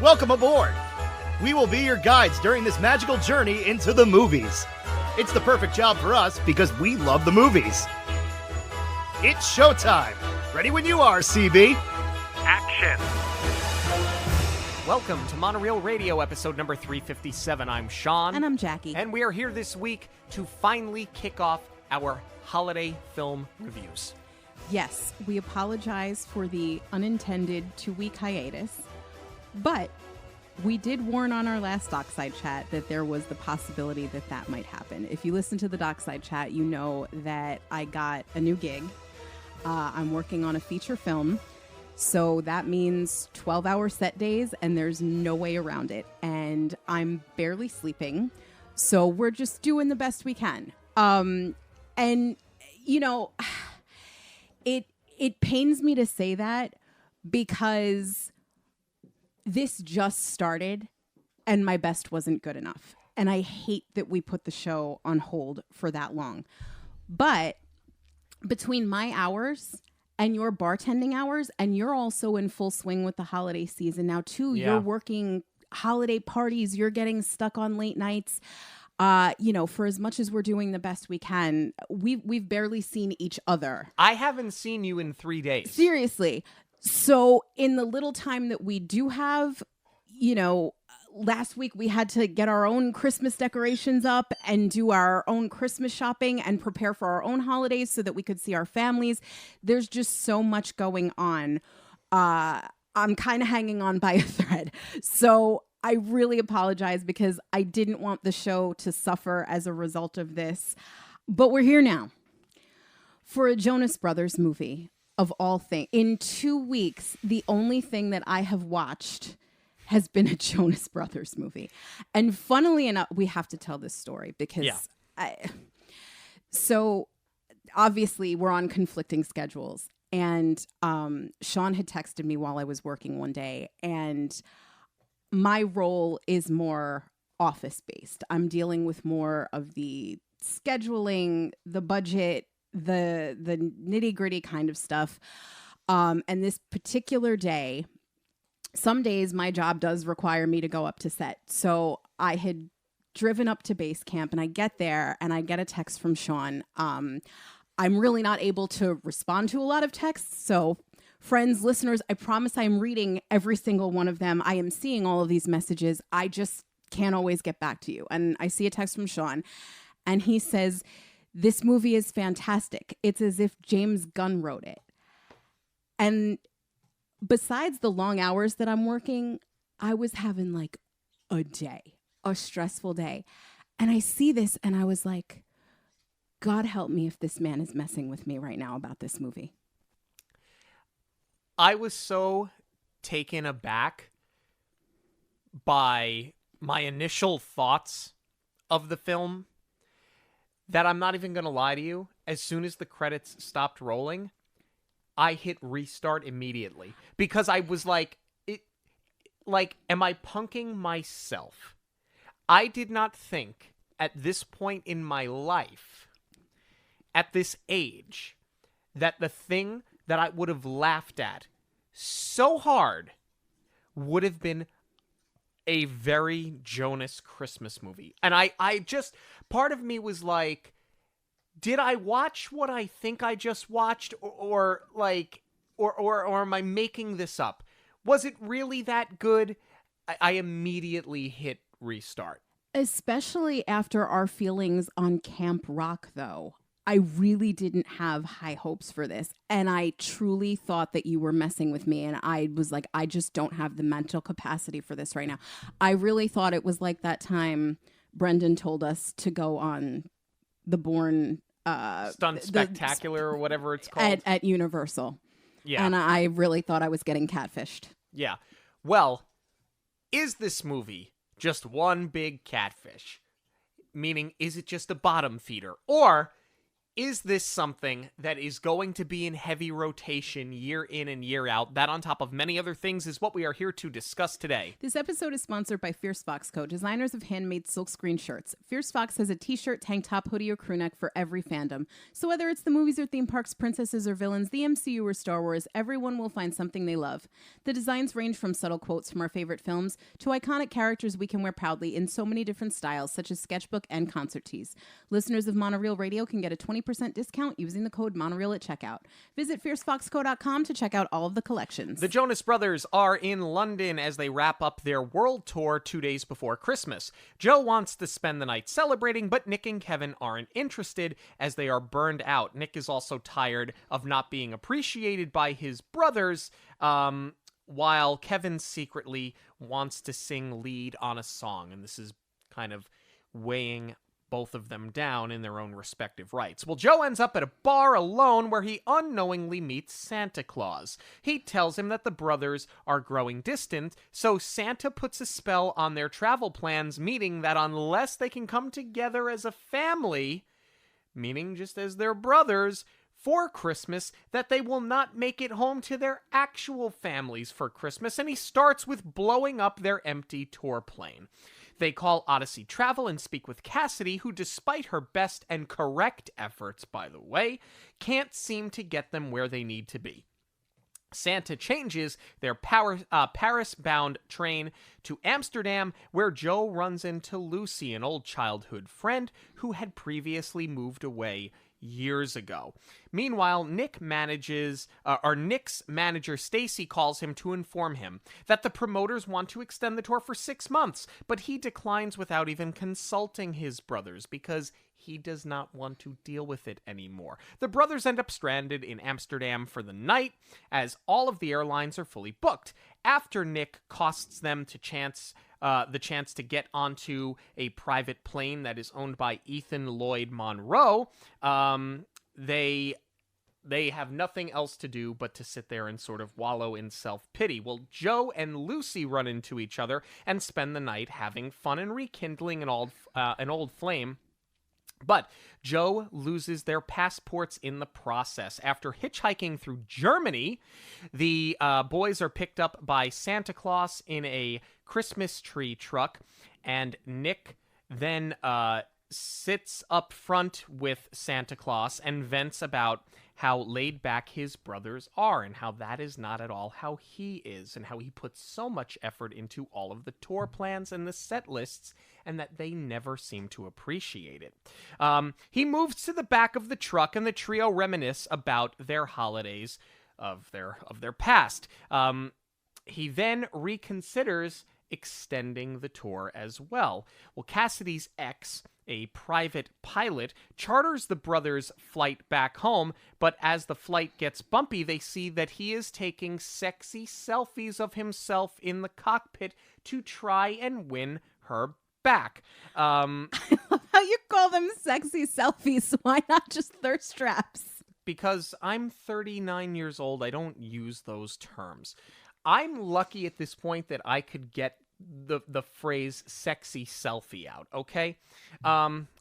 Welcome aboard! We will be your guides during this magical journey into the movies. It's the perfect job for us because we love the movies. It's showtime! Ready when you are, CB! Action! Welcome to Monoreel Radio, episode number 357. I'm Sean. And I'm Jackie. And we are here this week to finally kick off our holiday film reviews. Yes, we apologize for the unintended 2-week hiatus, but we did warn on our last Dockside chat that there was the possibility that that might happen. If you listen to the Dockside chat, you know that I got a new gig. I'm working on a feature film, so that means 12-hour set days, and there's no way around it. And I'm barely sleeping, so we're just doing the best we can. And, you know, it pains me to say that because this just started and my best wasn't good enough. And I hate that we put the show on hold for that long. But between my hours and your bartending hours, and you're also in full swing with the holiday season now too. Yeah. You're working holiday parties. You're getting stuck on late nights. You know, for as much as we're doing the best we can, we've barely seen each other. I haven't seen you in 3 days. Seriously. So in the little time that we do have, you know, last week we had to get our own Christmas decorations up and do our own Christmas shopping and prepare for our own holidays so that we could see our families. There's just so much going on. I'm kind of hanging on by a thread. So I really apologize because I didn't want the show to suffer as a result of this. But we're here now for a Jonas Brothers movie. Of all things, in 2 weeks, the only thing that I have watched has been a Jonas Brothers movie. And funnily enough, we have to tell this story because so obviously we're on conflicting schedules. And Sean had texted me while I was working one day, and my role is more office-based. I'm dealing with more of the scheduling, the budget, the nitty-gritty kind of stuff. And this particular day, some days my job does require me to go up to set. So I had driven up to base camp, and I get there and I get a text from Sean. I'm really not able to respond to a lot of texts. So friends, listeners, I promise I'm reading every single one of them. I am seeing all of these messages. I just can't always get back to you. And I see a text from Sean, and he says, "This movie is fantastic. It's as if James Gunn wrote it." And besides the long hours that I'm working, I was having like a stressful day. And I see this and I was like, God help me if this man is messing with me right now about this movie. I was so taken aback by my initial thoughts of the film that I'm not even going to lie to you. As soon as the credits stopped rolling, I hit restart immediately because I was like, am I punking myself? I did not think at this point in my life, at this age, that the thing that I would have laughed at so hard would have been a Very Jonas Christmas Movie. And I just, part of me was like, did I watch what I think I just watched, or am I making this up? Was it really that good? I immediately hit restart. Especially after our feelings on Camp Rock, though. I really didn't have high hopes for this. And I truly thought that you were messing with me. And I was like, I just don't have the mental capacity for this right now. I really thought it was like that time Brendan told us to go on the Bourne... Stunt Spectacular or whatever it's called. At Universal. Yeah. And I really thought I was getting catfished. Yeah. Well, is this movie just one big catfish? Meaning, is it just a bottom feeder? Or is this something that is going to be in heavy rotation year in and year out? That, on top of many other things, is what we are here to discuss today. This episode is sponsored by Fierce Fox Co., designers of handmade silkscreen shirts. Fierce Fox has a t-shirt, tank top, hoodie, or crew neck for every fandom. So whether it's the movies or theme parks, princesses or villains, the MCU or Star Wars, everyone will find something they love. The designs range from subtle quotes from our favorite films to iconic characters we can wear proudly in so many different styles, such as sketchbook and concert tees. Listeners of Monoreel Radio can get a 20% discount using the code Monoreel at checkout. Visit fiercefoxco.com to check out all of the collections. The Jonas Brothers are in London as they wrap up their world tour 2 days before Christmas. Joe wants to spend the night celebrating, but Nick and Kevin aren't interested as they are burned out. Nick is also tired of not being appreciated by his brothers, while Kevin secretly wants to sing lead on a song, and this is kind of weighing both of them down in their own respective rights. Well, Joe ends up at a bar alone where he unknowingly meets Santa Claus. He tells him that the brothers are growing distant, so Santa puts a spell on their travel plans, meaning that unless they can come together as a family, meaning just as their brothers, for Christmas, that they will not make it home to their actual families for Christmas, and he starts with blowing up their empty tour plane. They call Odyssey Travel and speak with Cassidy, who, despite her best and correct efforts, by the way, can't seem to get them where they need to be. Santa changes their Paris-bound train to Amsterdam, where Joe runs into Lucy, an old childhood friend who had previously moved away years ago. Meanwhile, Nick's manager Stacy calls him to inform him that the promoters want to extend the tour for 6 months, but he declines without even consulting his brothers because he does not want to deal with it anymore. The brothers end up stranded in Amsterdam for the night, as all of the airlines are fully booked. After Nick costs them the chance to get onto a private plane that is owned by Ethan Lloyd Monroe, they have nothing else to do but to sit there and sort of wallow in self-pity. Well, Joe and Lucy run into each other and spend the night having fun and rekindling an old flame. But Joe loses their passports in the process. After hitchhiking through Germany, the boys are picked up by Santa Claus in a Christmas tree truck, and Nick then sits up front with Santa Claus and vents about how laid back his brothers are and how that is not at all how he is, and how he puts so much effort into all of the tour plans and the set lists, and that they never seem to appreciate it. He moves to the back of the truck, and the trio reminisce about their holidays of their past. He then reconsiders extending the tour as well. Well, Cassidy's ex, a private pilot, charters the brothers' flight back home, but as the flight gets bumpy, they see that he is taking sexy selfies of himself in the cockpit to try and win her back. I love how you call them sexy selfies. Why not just thirst traps? Because I'm 39 years old, I don't use those terms. I'm lucky at this point that I could get the phrase sexy selfie out, okay?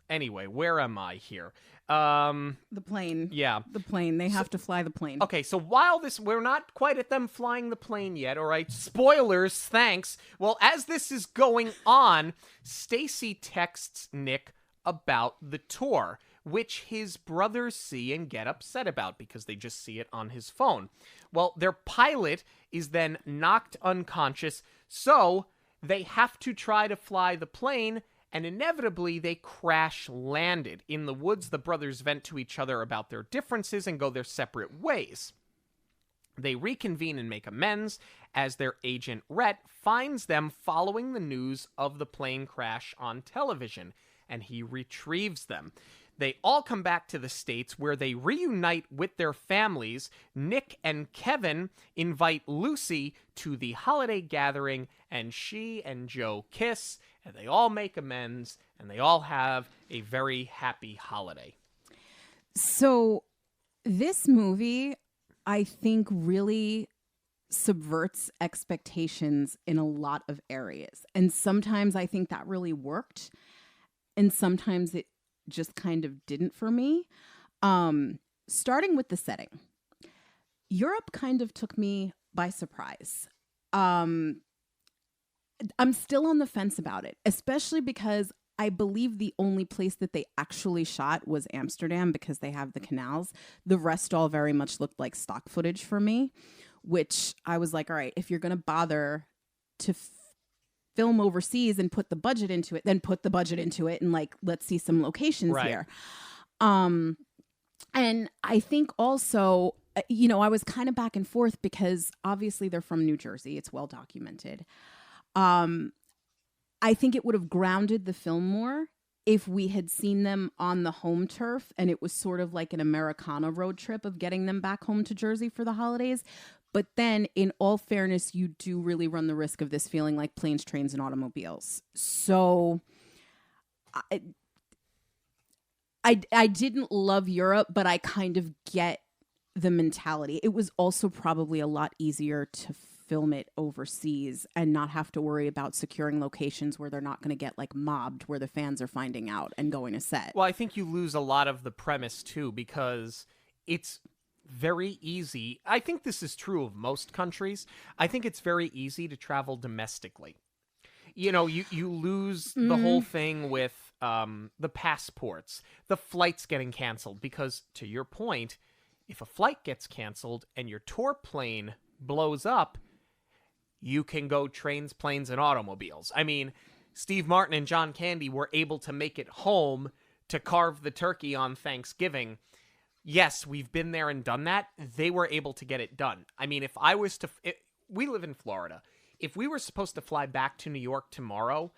Anyway, where am I here? The plane. Yeah. The plane. They have to fly the plane. Okay, so while we're not quite at them flying the plane yet, all right? Spoilers, thanks. Well, as this is going on, Stacy texts Nick about the tour, which his brothers see and get upset about because they just see it on his phone. Well, their pilot is then knocked unconscious, so they have to try to fly the plane, and inevitably they crash landed. In the woods, the brothers vent to each other about their differences and go their separate ways. They reconvene and make amends as their agent Rhett finds them following the news of the plane crash on television, and he retrieves them. They all come back to the States where they reunite with their families. Nick and Kevin invite Lucy to the holiday gathering, and she and Joe kiss, and they all make amends, and they all have a very happy holiday. So this movie, I think, really subverts expectations in a lot of areas. And sometimes I think that really worked, and sometimes it just kind of didn't for me. Starting with the setting, Europe kind of took me by surprise. I'm still on the fence about it, especially because I believe the only place that they actually shot was Amsterdam because they have the canals. The rest all very much looked like stock footage for me, which I was like, all right, if you're going to bother to film overseas and put the budget into it, then put the budget into it and like, let's see some locations here. And I think also, I was kind of back and forth because obviously they're from New Jersey. It's well documented. I think it would have grounded the film more if we had seen them on the home turf and it was sort of like an Americana road trip of getting them back home to Jersey for the holidays. But then, in all fairness, you do really run the risk of this feeling like planes, trains, and automobiles. So I didn't love Europe, but I kind of get the mentality. It was also probably a lot easier to film it overseas and not have to worry about securing locations where they're not going to get like mobbed, where the fans are finding out and going to set. Well, I think you lose a lot of the premise too, because it's very easy. I think this is true of most countries. I think it's very easy to travel domestically. You lose the whole thing with the passports, the flights getting canceled, because to your point, if a flight gets canceled and your tour plane blows up, you can go trains, planes, and automobiles. I mean, Steve Martin and John Candy were able to make it home to carve the turkey on Thanksgiving. Yes, we've been there and done that. They were able to get it done. I mean, if I was to... we live in Florida. If we were supposed to fly back to New York tomorrow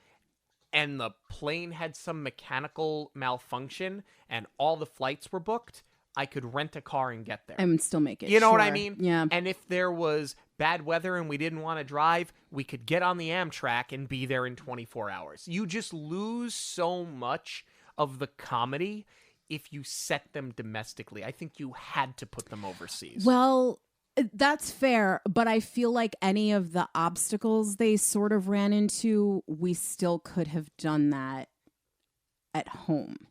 and the plane had some mechanical malfunction and all the flights were booked, I could rent a car and get there. And still make it. You know what I sure. mean? Yeah. And if there was bad weather and we didn't want to drive, we could get on the Amtrak and be there in 24 hours. You just lose so much of the comedy if you set them domestically. I think you had to put them overseas. Well, that's fair, but I feel like any of the obstacles they sort of ran into, we still could have done that at home.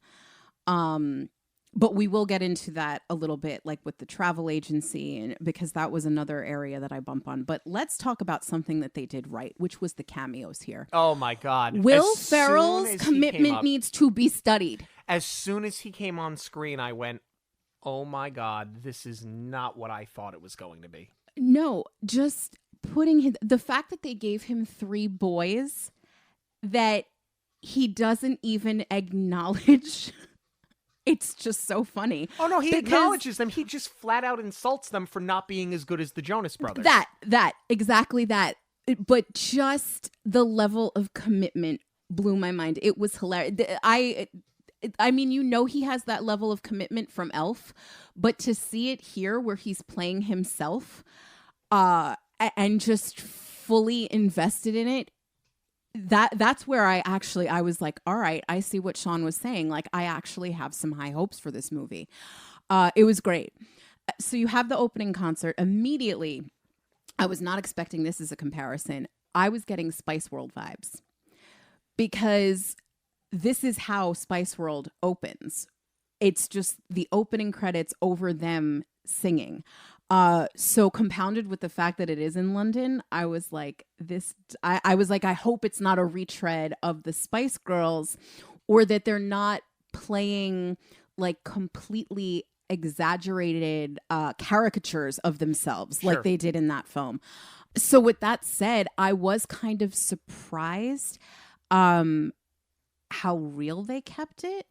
But we will get into that a little bit, like with the travel agency, and because that was another area that I bump on. But let's talk about something that they did right, which was the cameos here. Oh, my God. Will Ferrell's commitment needs to be studied. As soon as he came on screen, I went, oh, my God, this is not what I thought it was going to be. No, just putting the fact that they gave him 3 boys that he doesn't even acknowledge... It's just so funny. Oh, no, he acknowledges them. He just flat out insults them for not being as good as the Jonas Brothers. Exactly that. But just the level of commitment blew my mind. It was hilarious. I mean, he has that level of commitment from Elf, but to see it here where he's playing himself and just fully invested in it, that's where I was like, all right, I see what Sean was saying. Like, I actually have some high hopes for this movie. It was great. So you have the opening concert. Immediately, I was not expecting this as a comparison. I was getting Spice World vibes because this is how Spice World opens. It's just the opening credits over them singing. So compounded with the fact that it is in London, I was like, I hope it's not a retread of the Spice Girls, or that they're not playing like completely exaggerated caricatures of themselves like they did in that film. So with that said, I was kind of surprised how real they kept it,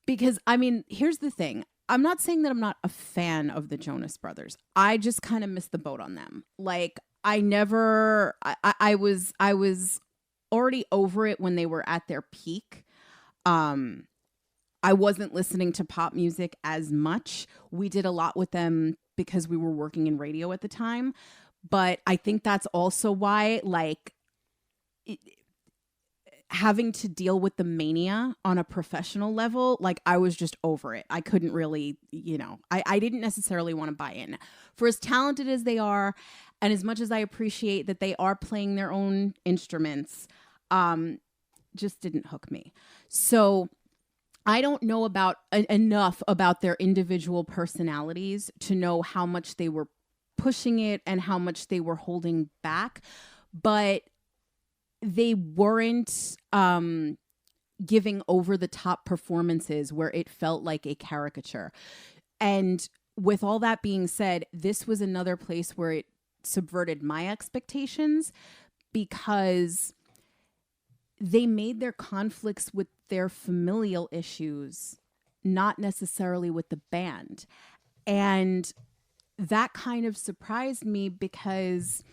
because I mean, here's the thing. I'm not saying that I'm not a fan of the Jonas Brothers. I just kind of missed the boat on them. Like, I was already over it when they were at their peak. I wasn't listening to pop music as much. We did a lot with them because we were working in radio at the time. But I think that's also why, like, having to deal with the mania on a professional level, like, I was just over it. I couldn't really, I didn't necessarily want to buy in. For as talented as they are, and as much as I appreciate that they are playing their own instruments, just didn't hook me. So I don't know about enough about their individual personalities to know how much they were pushing it and how much they were holding back, but they weren't giving over the top performances where it felt like a caricature. And with all that being said, this was another place where it subverted my expectations because they made their conflicts with their familial issues, not necessarily with the band. And that kind of surprised me because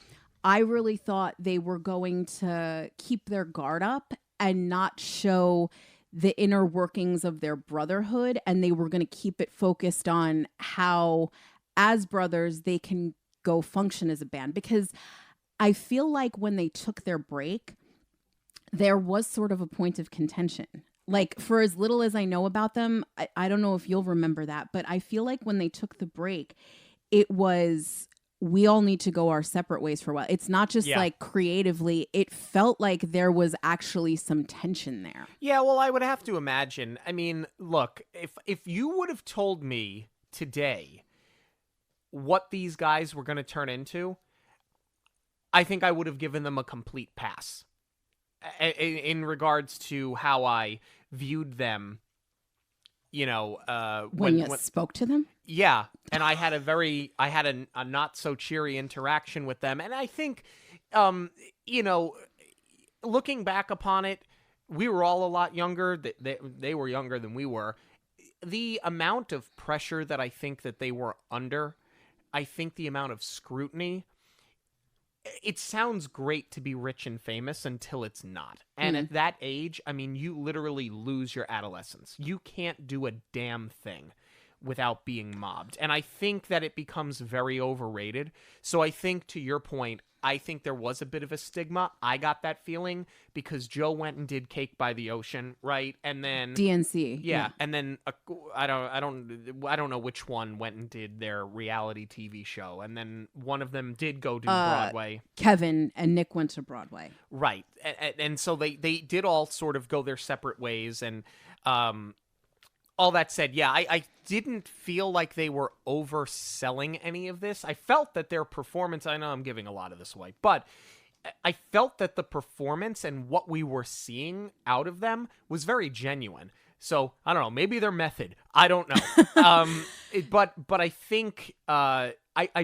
I really thought they were going to keep their guard up and not show the inner workings of their brotherhood. And they were going to keep it focused on how, as brothers, they can go function as a band. Because I feel like when they took their break, there was sort of a point of contention. Like, for as little as I know about them, I don't know if you'll remember that, but I feel like when they took the break, it was, we all need to go our separate ways for a while. It's not just like creatively, it felt like there was actually some tension there. Yeah, well, I would have to imagine. I mean, look, if you would have told me today what these guys were going to turn into, I think I would have given them a complete pass in regards to how I viewed them, you know, when you spoke to them. Yeah, and I had a not so cheery interaction with them, and I think, you know, looking back upon it, we were all a lot younger. They were younger than we were. The amount of pressure that I think that they were under, I think the amount of scrutiny. It sounds great to be rich and famous until it's not. And at that age, I mean, you literally lose your adolescence. You can't do a damn thing without being mobbed. And I think that it becomes very overrated. So I think, to your point, I think there was a bit of a stigma. I got that feeling because Joe went and did Cake by the Ocean, right? And then DNC. Yeah, and then I don't know which one went and did their reality TV show, and then one of them did go to Broadway. Kevin and Nick went to Broadway. Right, and so they did all sort of go their separate ways, and all that said, yeah, I didn't feel like they were overselling any of this. I felt that their performance, I know I'm giving a lot of this away, but I felt that the performance and what we were seeing out of them was very genuine. So, I don't know, maybe their method. I don't know. But I think I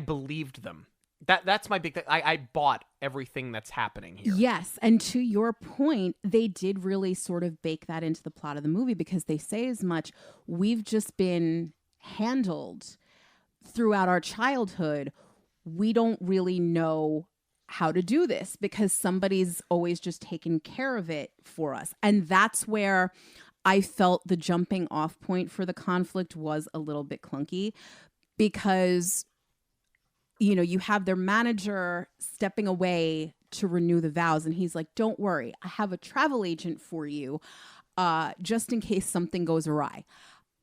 believed them. That's my big thing. I bought everything that's happening here. Yes, and to your point, they did really sort of bake that into the plot of the movie because they say as much, we've just been handled throughout our childhood. We don't really know how to do this because somebody's always just taken care of it for us. And that's where I felt the jumping off point for the conflict was a little bit clunky because, you know, you have their manager stepping away to renew the vows. And he's like, don't worry, I have a travel agent for you just in case something goes awry.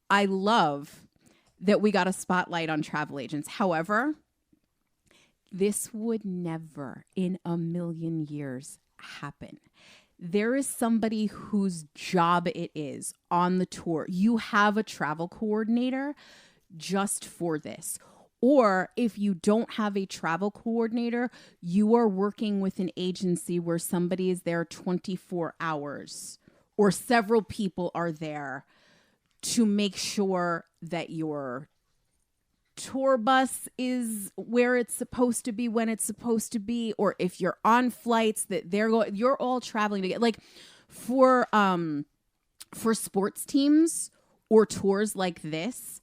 I love that we got a spotlight on travel agents. However, this would never in a million years happen. There is somebody whose job it is on the tour. You have a travel coordinator just for this. Or if you don't have a travel coordinator, you are working with an agency where somebody is there 24 hours or several people are there to make sure that your tour bus is where it's supposed to be when it's supposed to be, or if you're on flights that you're all traveling together. Like for sports teams or tours like this,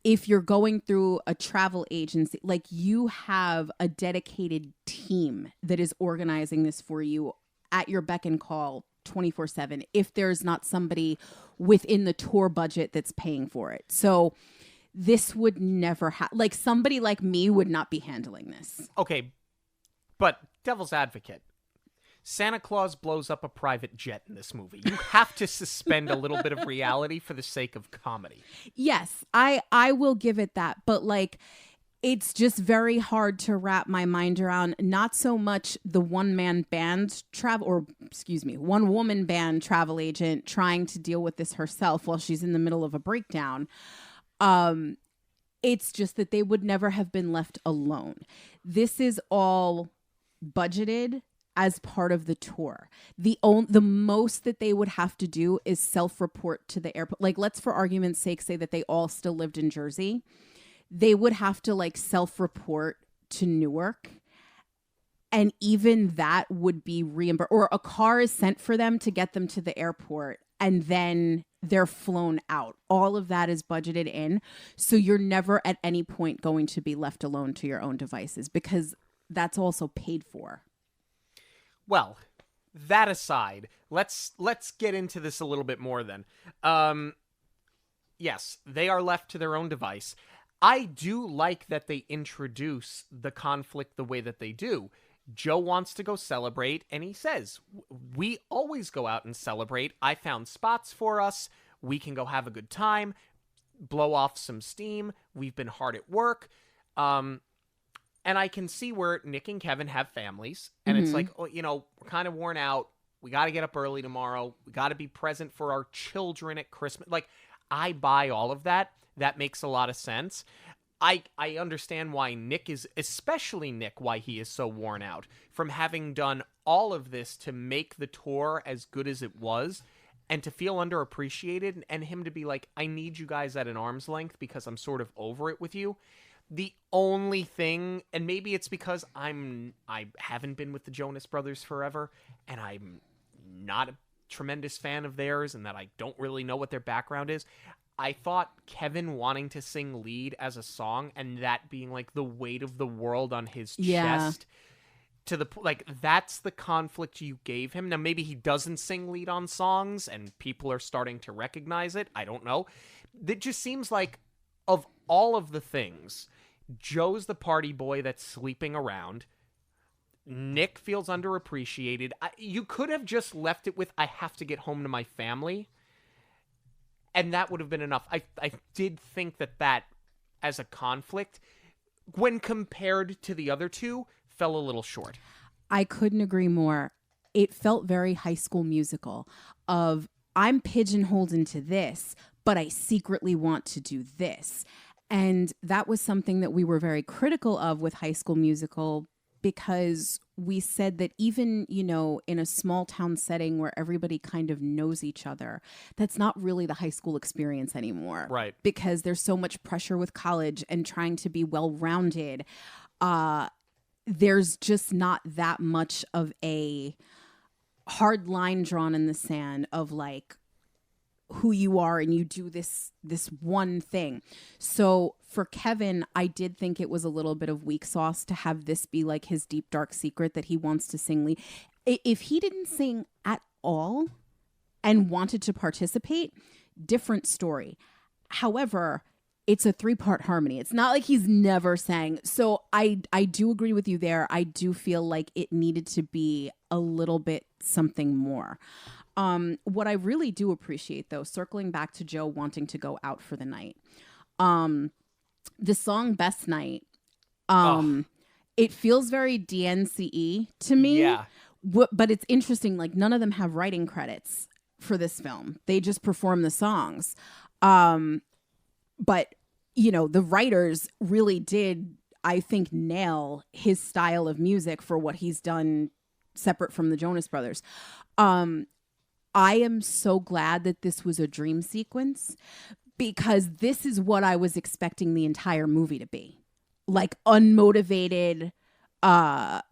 if you're going through a travel agency, like you have a dedicated team that is organizing this for you at your beck and call 24/7 if there's not somebody within the tour budget that's paying for it. So this would never like somebody like me would not be handling this. Okay, but devil's advocate. Santa Claus blows up a private jet in this movie. You have to suspend a little bit of reality for the sake of comedy. Yes, I will give it that. But like it's just very hard to wrap my mind around. Not so much the one woman band travel agent trying to deal with this herself while she's in the middle of a breakdown. It's just that they would never have been left alone. This is all budgeted as part of the tour. The most that they would have to do is self-report to the airport. Like, let's for argument's sake say that they all still lived in Jersey. They would have to like self-report to Newark. And even that would be reimbursed, or a car is sent for them to get them to the airport, and then they're flown out. All of that is budgeted in. So you're never at any point going to be left alone to your own devices, because that's also paid for. Well, that aside, let's get into this a little bit more then. Yes, they are left to their own device. I do like that they introduce the conflict the way that they do. Joe wants to go celebrate, and he says, we always go out and celebrate. I found spots for us. We can go have a good time, blow off some steam. We've been hard at work. And I can see where Nick and Kevin have families, and it's like, oh, you know, we're kind of worn out. We got to get up early tomorrow. We got to be present for our children at Christmas. Like, I buy all of that. That makes a lot of sense. I understand why Nick is, especially Nick, why he is so worn out from having done all of this to make the tour as good as it was, and to feel underappreciated, and him to be like, I need you guys at an arm's length because I'm sort of over it with you. The only thing, and maybe it's because I haven't been with the Jonas Brothers forever, and I'm not a tremendous fan of theirs, and that I don't really know what their background is. I thought Kevin wanting to sing lead as a song, and that being like the weight of the world on his chest, to the like, that's the conflict you gave him. Now maybe he doesn't sing lead on songs and people are starting to recognize it. I don't know. It just seems like, of all of the things, Joe's the party boy that's sleeping around. Nick feels underappreciated. You could have just left it with, I have to get home to my family. And that would have been enough. I did think that as a conflict, when compared to the other two, fell a little short. I couldn't agree more. It felt very High School Musical of, I'm pigeonholed into this, but I secretly want to do this. And that was something that we were very critical of with High School Musical, because we said that even, you know, in a small town setting where everybody kind of knows each other, that's not really the high school experience anymore. Right. Because there's so much pressure with college and trying to be well-rounded. There's just not that much of a hard line drawn in the sand of like who you are and you do this one thing. So for Kevin, I did think it was a little bit of weak sauce to have this be like his deep, dark secret that he wants to sing lead. If he didn't sing at all and wanted to participate, different story. However, it's a 3-part harmony. It's not like he's never sang. So I do agree with you there. I do feel like it needed to be a little bit something more. What I really do appreciate, though, circling back to Joe wanting to go out for the night, the song Best Night, it feels very DNCE to me. Yeah. But it's interesting, like none of them have writing credits for this film. They just perform the songs. But, you know, the writers really did, I think, nail his style of music for what he's done separate from the Jonas Brothers. I am so glad that this was a dream sequence, because this is what I was expecting the entire movie to be. Like unmotivated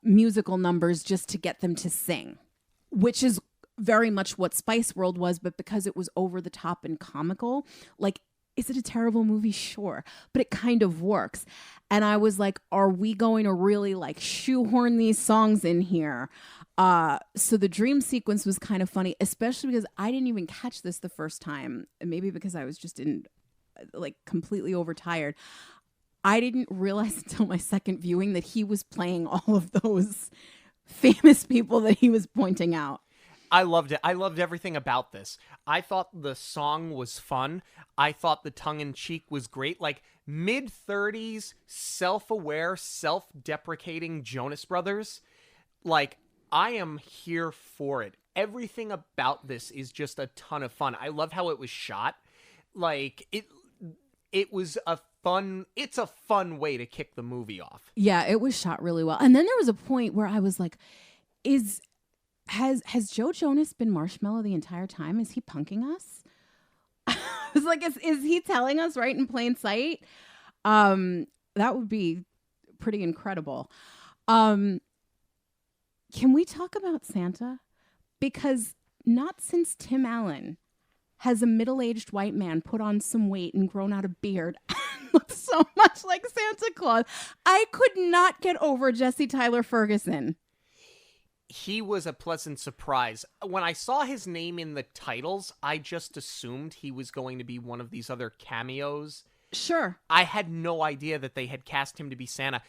musical numbers just to get them to sing, which is very much what Spice World was, but because it was over the top and comical, like, is it a terrible movie? Sure. But it kind of works. And I was like, are we going to really like shoehorn these songs in here? So the dream sequence was kind of funny, especially because I didn't even catch this the first time. Maybe because I was just completely overtired. I didn't realize until my second viewing that he was playing all of those famous people that he was pointing out. I loved it. I loved everything about this. I thought the song was fun. I thought the tongue-in-cheek was great. Like, mid-30s, self-aware, self-deprecating Jonas Brothers. Like, I am here for it. Everything about this is just a ton of fun. I love how it was shot. Like, it was it's a fun way to kick the movie off. Yeah, it was shot really well. And then there was a point where I was like, has Joe Jonas been Marshmallow the entire time? Is he punking us? I was like, is he telling us right in plain sight? That would be pretty incredible. Can we talk about Santa? Because not since Tim Allen has a middle-aged white man put on some weight and grown out a beard and looked so much like Santa Claus. I could not get over Jesse Tyler Ferguson. He was a pleasant surprise. When I saw his name in the titles, I just assumed he was going to be one of these other cameos. Sure. I had no idea that they had cast him to be Santa.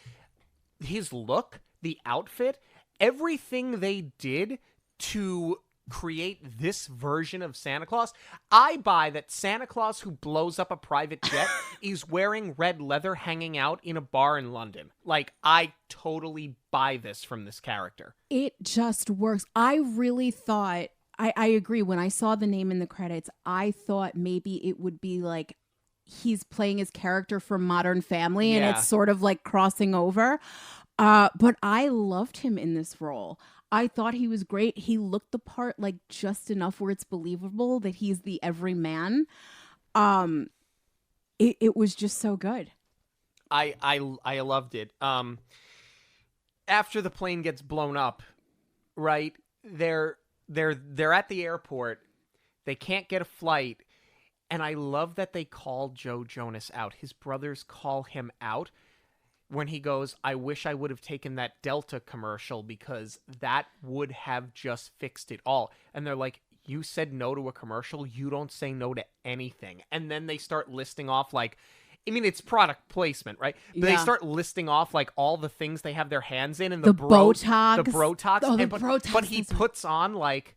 His look, the outfit, everything they did to create this version of Santa Claus. I buy that Santa Claus who blows up a private jet is wearing red leather hanging out in a bar in London. Like, I totally buy this from this character. It just works. I really thought, I agree. When I saw the name in the credits, I thought maybe it would be like he's playing his character from Modern Family and it's sort of like crossing over. But I loved him in this role. I thought he was great. He looked the part, like, just enough where it's believable that he's the everyman. It was just so good. I loved it. After the plane gets blown up, right? They're at the airport. They can't get a flight, and I love that they call Joe Jonas out. His brothers call him out. When he goes, I wish I would have taken that Delta commercial because that would have just fixed it all. And they're like, you said no to a commercial. You don't say no to anything. And then they start listing off like, I mean, it's product placement, right? But they start listing off like all the things they have their hands in and the Botox. The Brotox. Oh, Botox. But he puts on like,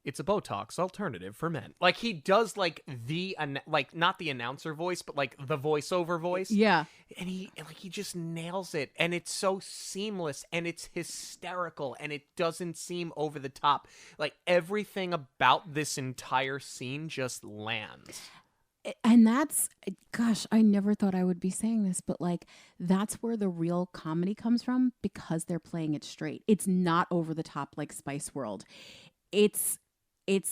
it's a Botox alternative for men. Like, he does like like not the announcer voice, but like the voiceover voice. Yeah. And he just nails it. And it's so seamless and it's hysterical and it doesn't seem over the top. Like, everything about this entire scene just lands. And that's, gosh, I never thought I would be saying this, but like, that's where the real comedy comes from because they're playing it straight. It's not over the top like Spice World. It's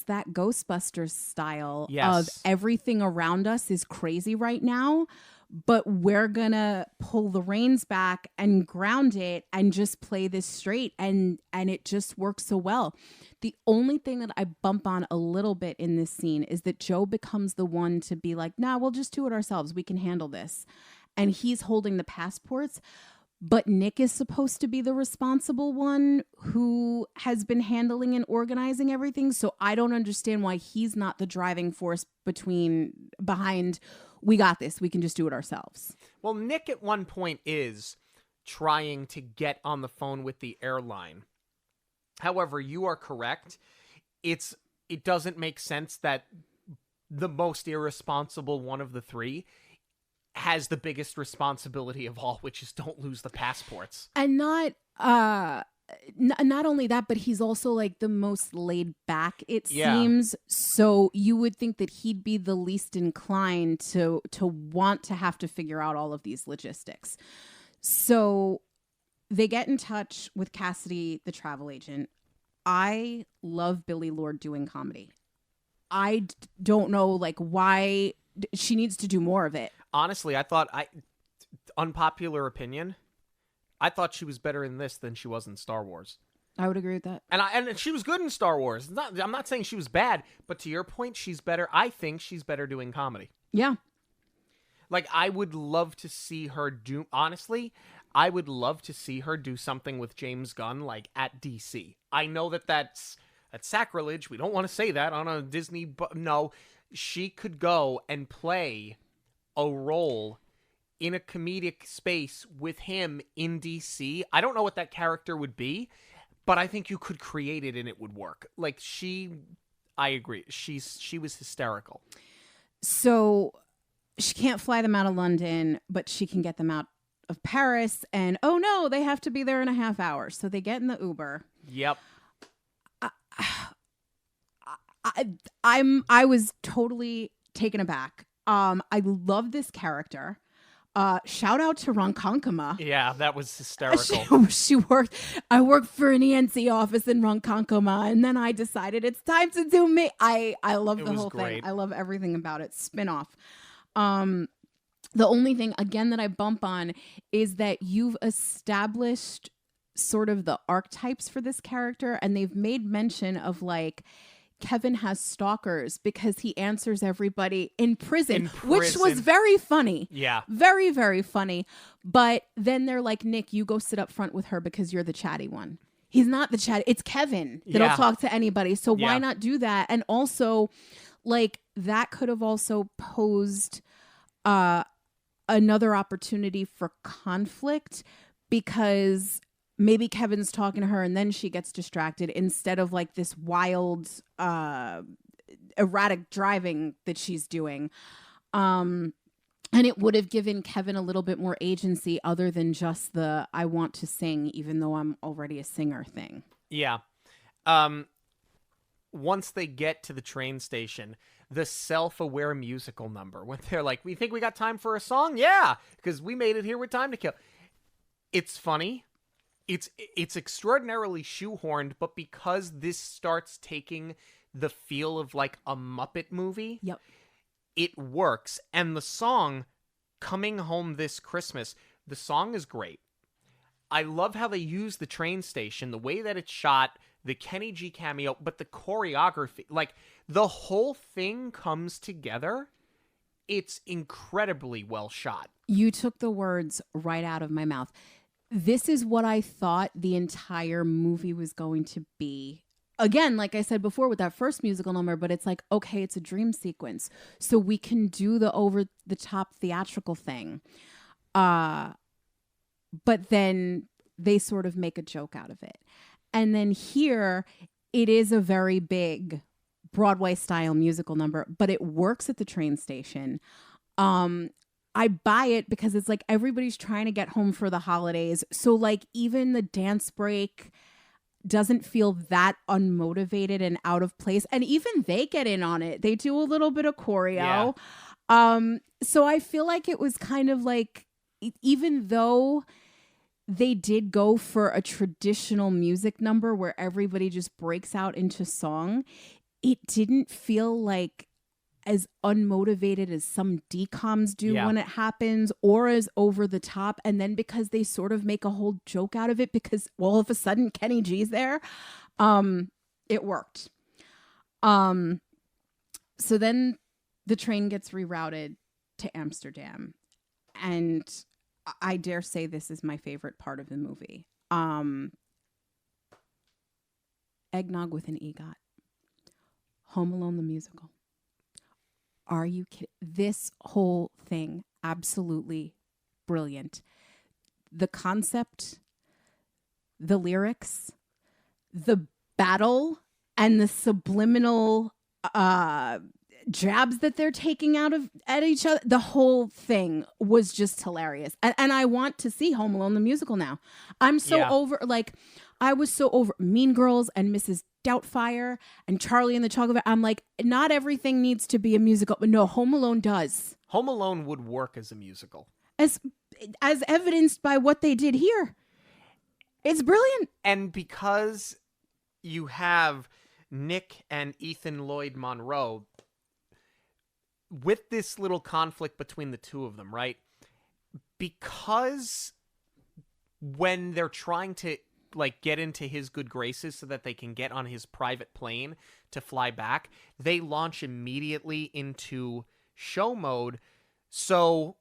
that Ghostbusters style of everything around us is crazy right now, but we're gonna pull the reins back and ground it and just play this straight, and it just works so well. The only thing that I bump on a little bit in this scene is that Joe becomes the one to be like, nah, we'll just do it ourselves. We can handle this. And he's holding the passports. But Nick is supposed to be the responsible one who has been handling and organizing everything. So I don't understand why he's not the driving force behind, we got this, we can just do it ourselves. Well, Nick at one point is trying to get on the phone with the airline. However, you are correct. It doesn't make sense that the most irresponsible one of the three has the biggest responsibility of all, which is don't lose the passports. And not only that, but he's also like the most laid back, it seems. So you would think that he'd be the least inclined to want to have to figure out all of these logistics. So they get in touch with Cassidy, the travel agent. I love Billie Lourd doing comedy. I don't know like why she needs to do more of it. Honestly, unpopular opinion, I thought she was better in this than she was in Star Wars. I would agree with that. And she was good in Star Wars. I'm not saying she was bad, but to your point, she's better. I think she's better doing comedy. Yeah. Like, I would love to see her do, honestly, I would love to see her do something with James Gunn, like, at DC. I know that's sacrilege. We don't want to say that on a Disney, but no, she could go and play a role in a comedic space with him in DC. I don't know what that character would be, but I think you could create it and it would work. Like I agree. She was hysterical. So she can't fly them out of London, but she can get them out of Paris. And oh no, they have to be there in a half hour. So they get in the Uber. Yep. I was totally taken aback. I love this character. Shout out to Ronkonkoma. Yeah, that was hysterical. I worked for an ENC office in Ronkonkoma, and then I decided it's time to do me. I love the whole thing. I love everything about it. Spinoff. The only thing, again, that I bump on is that you've established sort of the archetypes for this character, and they've made mention of like Kevin has stalkers because he answers everybody in prison, which was very funny. Yeah. Very, very funny. But then they're like, Nick, you go sit up front with her because you're the chatty one. He's not the chatty. It's Kevin that'll talk to anybody. So why not do that? And also, like, that could have also posed another opportunity for conflict, because maybe Kevin's talking to her and then she gets distracted instead of like this wild, erratic driving that she's doing. And it would have given Kevin a little bit more agency other than just the I want to sing even though I'm already a singer thing. Yeah. Once they get to the train station, the self-aware musical number, when they're like, we think we got time for a song? Yeah, because we made it here with time to kill. It's funny. It's extraordinarily shoehorned, but because this starts taking the feel of like a Muppet movie, yep, it works. And the song, Coming Home This Christmas, the song is great. I love how they use the train station, the way that it's shot, the Kenny G cameo, but the choreography, like the whole thing comes together. It's incredibly well shot. You took the words right out of my mouth. This is what I thought the entire movie was going to be. Again, like I said before with that first musical number, but it's like, okay, it's a dream sequence. So we can do the over-the-top theatrical thing. But then they sort of make a joke out of it. And then here, it is a very big Broadway-style musical number, but it works at the train station. I buy it because it's like everybody's trying to get home for the holidays. So like even the dance break doesn't feel that unmotivated and out of place. And even they get in on it. They do a little bit of choreo. Yeah. So I feel like it was kind of like, even though they did go for a traditional music number where everybody just breaks out into song, it didn't feel like as unmotivated as some DCOMs do when it happens, or as over the top. And then because they sort of make a whole joke out of it because all of a sudden Kenny G's there, it worked. So then the train gets rerouted to Amsterdam. And I dare say this is my favorite part of the movie. Eggnog with an EGOT. Home Alone the musical. Are you kidding? This whole thing, absolutely brilliant. The concept, the lyrics, the battle, and the subliminal jabs that they're taking at each other. The whole thing was just hilarious. And I want to see Home Alone the musical now. I'm so over, like, I was so over Mean Girls and Mrs. Doubtfire and Charlie and the Chocolate. I'm like, not everything needs to be a musical, but no, Home Alone does. Home Alone would work as a musical. As evidenced by what they did here. It's brilliant. And because you have Nick and Ethan Lloyd Monroe, with this little conflict between the two of them, right? Because when they're trying to like get into his good graces so that they can get on his private plane to fly back, they launch immediately into show mode. So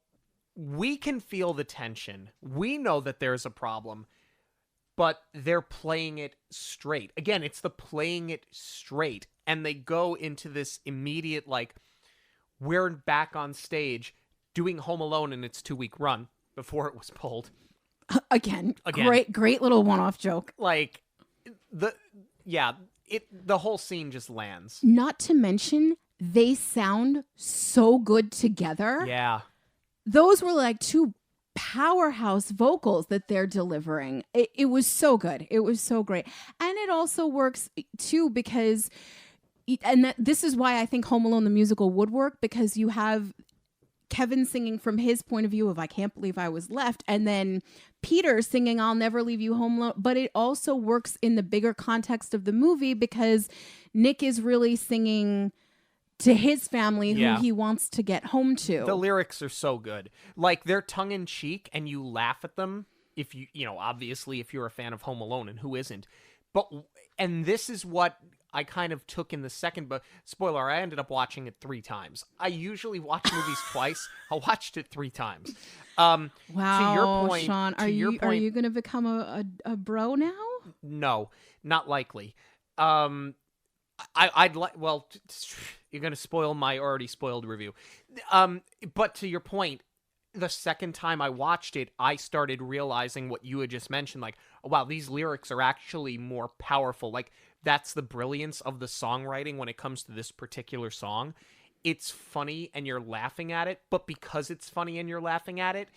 we can feel the tension. We know that there's a problem, but they're playing it straight. Again, it's the playing it straight. And they go into this immediate, like, we're back on stage doing Home Alone in its 2-week run before it was pulled. Again. Great little one-off joke. Like, the whole scene just lands. Not to mention, they sound so good together. Yeah. Those were like two powerhouse vocals that they're delivering. It was so good. It was so great. And it also works too because, this is why I think Home Alone the musical would work, because you have Kevin singing from his point of view of I can't believe I was left, and then Peter singing I'll never leave you home alone. But it also works in the bigger context of the movie because Nick is really singing to his family who he wants to get home to. The lyrics are so good. Like, they're tongue-in-cheek, and you laugh at them if obviously if you're a fan of Home Alone, and who isn't. And this is what I kind of took in the second, but spoiler, I ended up watching it 3 times. I usually watch movies twice. I watched it 3 times. Wow, to your point, Sean, are you going to become a bro now? No, not likely. I'd like. Well, you're going to spoil my already spoiled review. But to your point, the second time I watched it, I started realizing what you had just mentioned. Like, oh, wow, these lyrics are actually more powerful. Like, that's the brilliance of the songwriting when it comes to this particular song. It's funny and you're laughing at it, but because it's funny and you're laughing at it,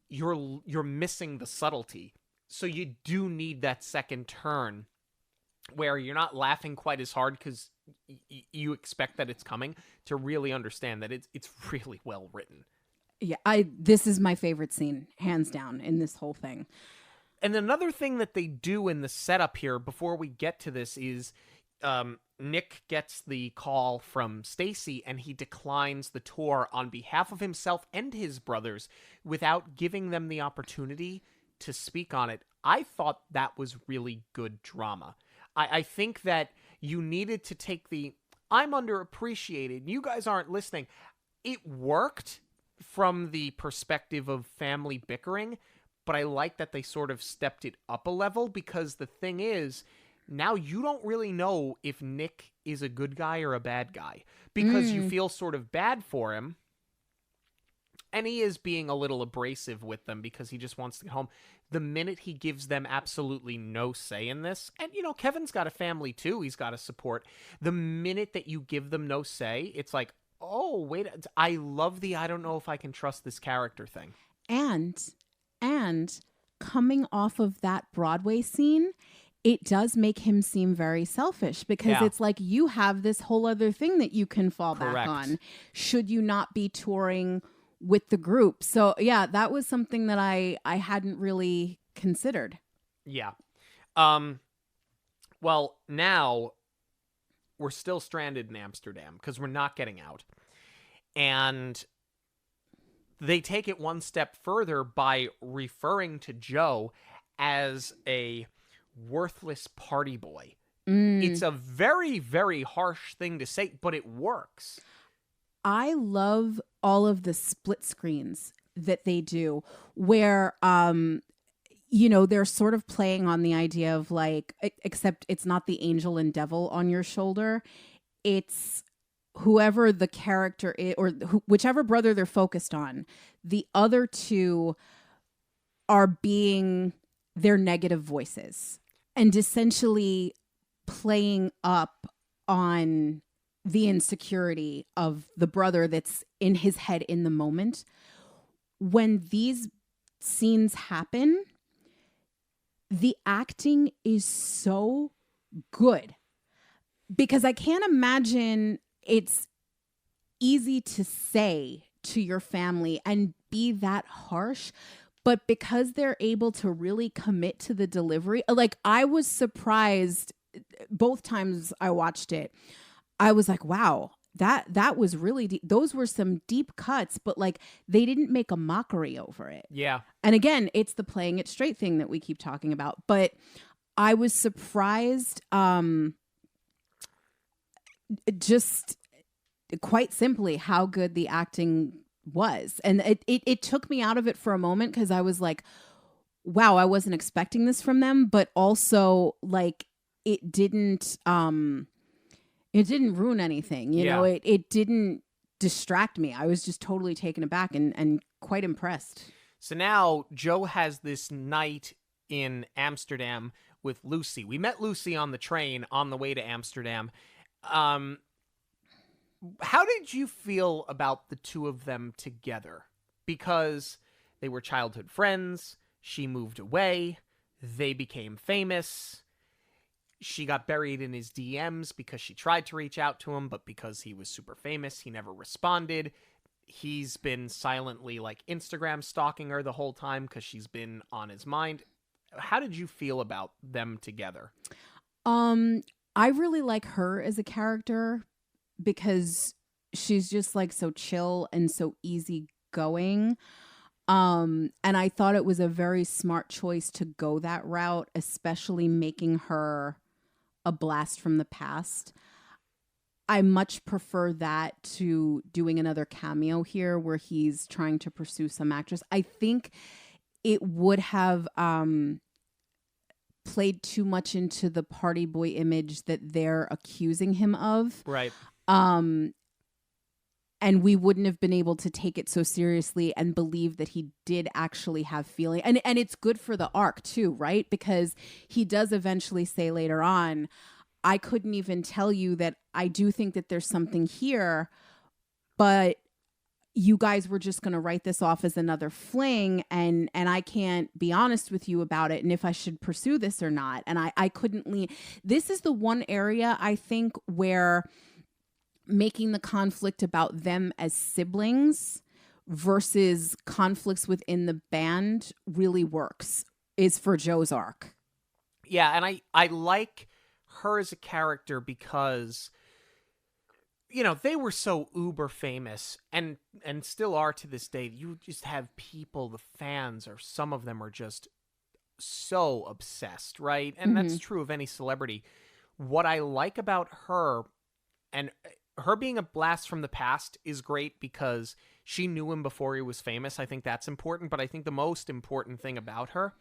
you're missing the subtlety. So you do need that second turn where you're not laughing quite as hard because you expect that it's coming, to really understand that it's really well written. Yeah, this is my favorite scene, hands down, in this whole thing. And another thing that they do in the setup here, before we get to this, is Nick gets the call from Stacy, and he declines the tour on behalf of himself and his brothers without giving them the opportunity to speak on it. I thought that was really good drama. I think that you needed to take I'm underappreciated, you guys aren't listening. It worked from the perspective of family bickering, but I like that they sort of stepped it up a level, because the thing is, now you don't really know if Nick is a good guy or a bad guy, because you feel sort of bad for him, and he is being a little abrasive with them because he just wants to get home. The minute he gives them absolutely no say in this, and Kevin's got a family too, he's got to support. The minute that you give them no say, it's like, oh, wait, I love I don't know if I can trust this character thing. And coming off of that Broadway scene, it does make him seem very selfish, because it's like you have this whole other thing that you can fall back on should you not be touring with the group. So yeah, that was something that I hadn't really considered. Yeah. Well, now we're still stranded in Amsterdam because we're not getting out. And they take it one step further by referring to Joe as a worthless party boy. It's a very, very harsh thing to say, but it works. I love all of the split screens that they do where, they're sort of playing on the idea of like, except it's not the angel and devil on your shoulder. It's whoever the character is, or whichever brother they're focused on. The other two are being their negative voices and essentially playing up on the insecurity of the brother that's in his head in the moment. When these scenes happen, the acting is so good, because I can't imagine it's easy to say to your family and be that harsh, but because they're able to really commit to the delivery, like I was surprised both times I watched it. I was like, wow, that was really deep. Those were some deep cuts, but like they didn't make a mockery over it. Yeah. And again, it's the playing it straight thing that we keep talking about. But I was surprised, just quite simply how good the acting was. And it took me out of it for a moment, because I was like, wow, I wasn't expecting this from them. But also like it didn't ruin anything, you know, it didn't distract me. I was just totally taken aback and quite impressed. So now Joe has this night in Amsterdam with Lucy. We met Lucy on the train on the way to Amsterdam. How did you feel about the two of them together? Because they were childhood friends. She moved away. They became famous. She got buried in his DMs because she tried to reach out to him, but because he was super famous, he never responded. He's been silently like Instagram stalking her the whole time because she's been on his mind. How did you feel about them together? I really like her as a character because she's just like so chill and so easygoing. And I thought it was a very smart choice to go that route, especially making her a blast from the past. I much prefer that to doing another cameo here where he's trying to pursue some actress. I think it would have played too much into the party boy image that they're accusing him of. Right. And we wouldn't have been able to take it so seriously and believe that he did actually have feeling. And it's good for the arc too, right? Because he does eventually say later on, I couldn't even tell you that I do think that there's something here, but you guys were just going to write this off as another fling, and I can't be honest with you about it and if I should pursue this or not. And I couldn't lean. This is the one area I think where making the conflict about them as siblings versus conflicts within the band really works, is for Joe's arc. Yeah, and I like her as a character because, you know, they were so uber famous and still are to this day. You just have people, the fans, or some of them are just so obsessed, right? And that's true of any celebrity. What I like about her, and her being a blast from the past, is great because she knew him before he was famous. I think that's important. But I think the most important thing about her,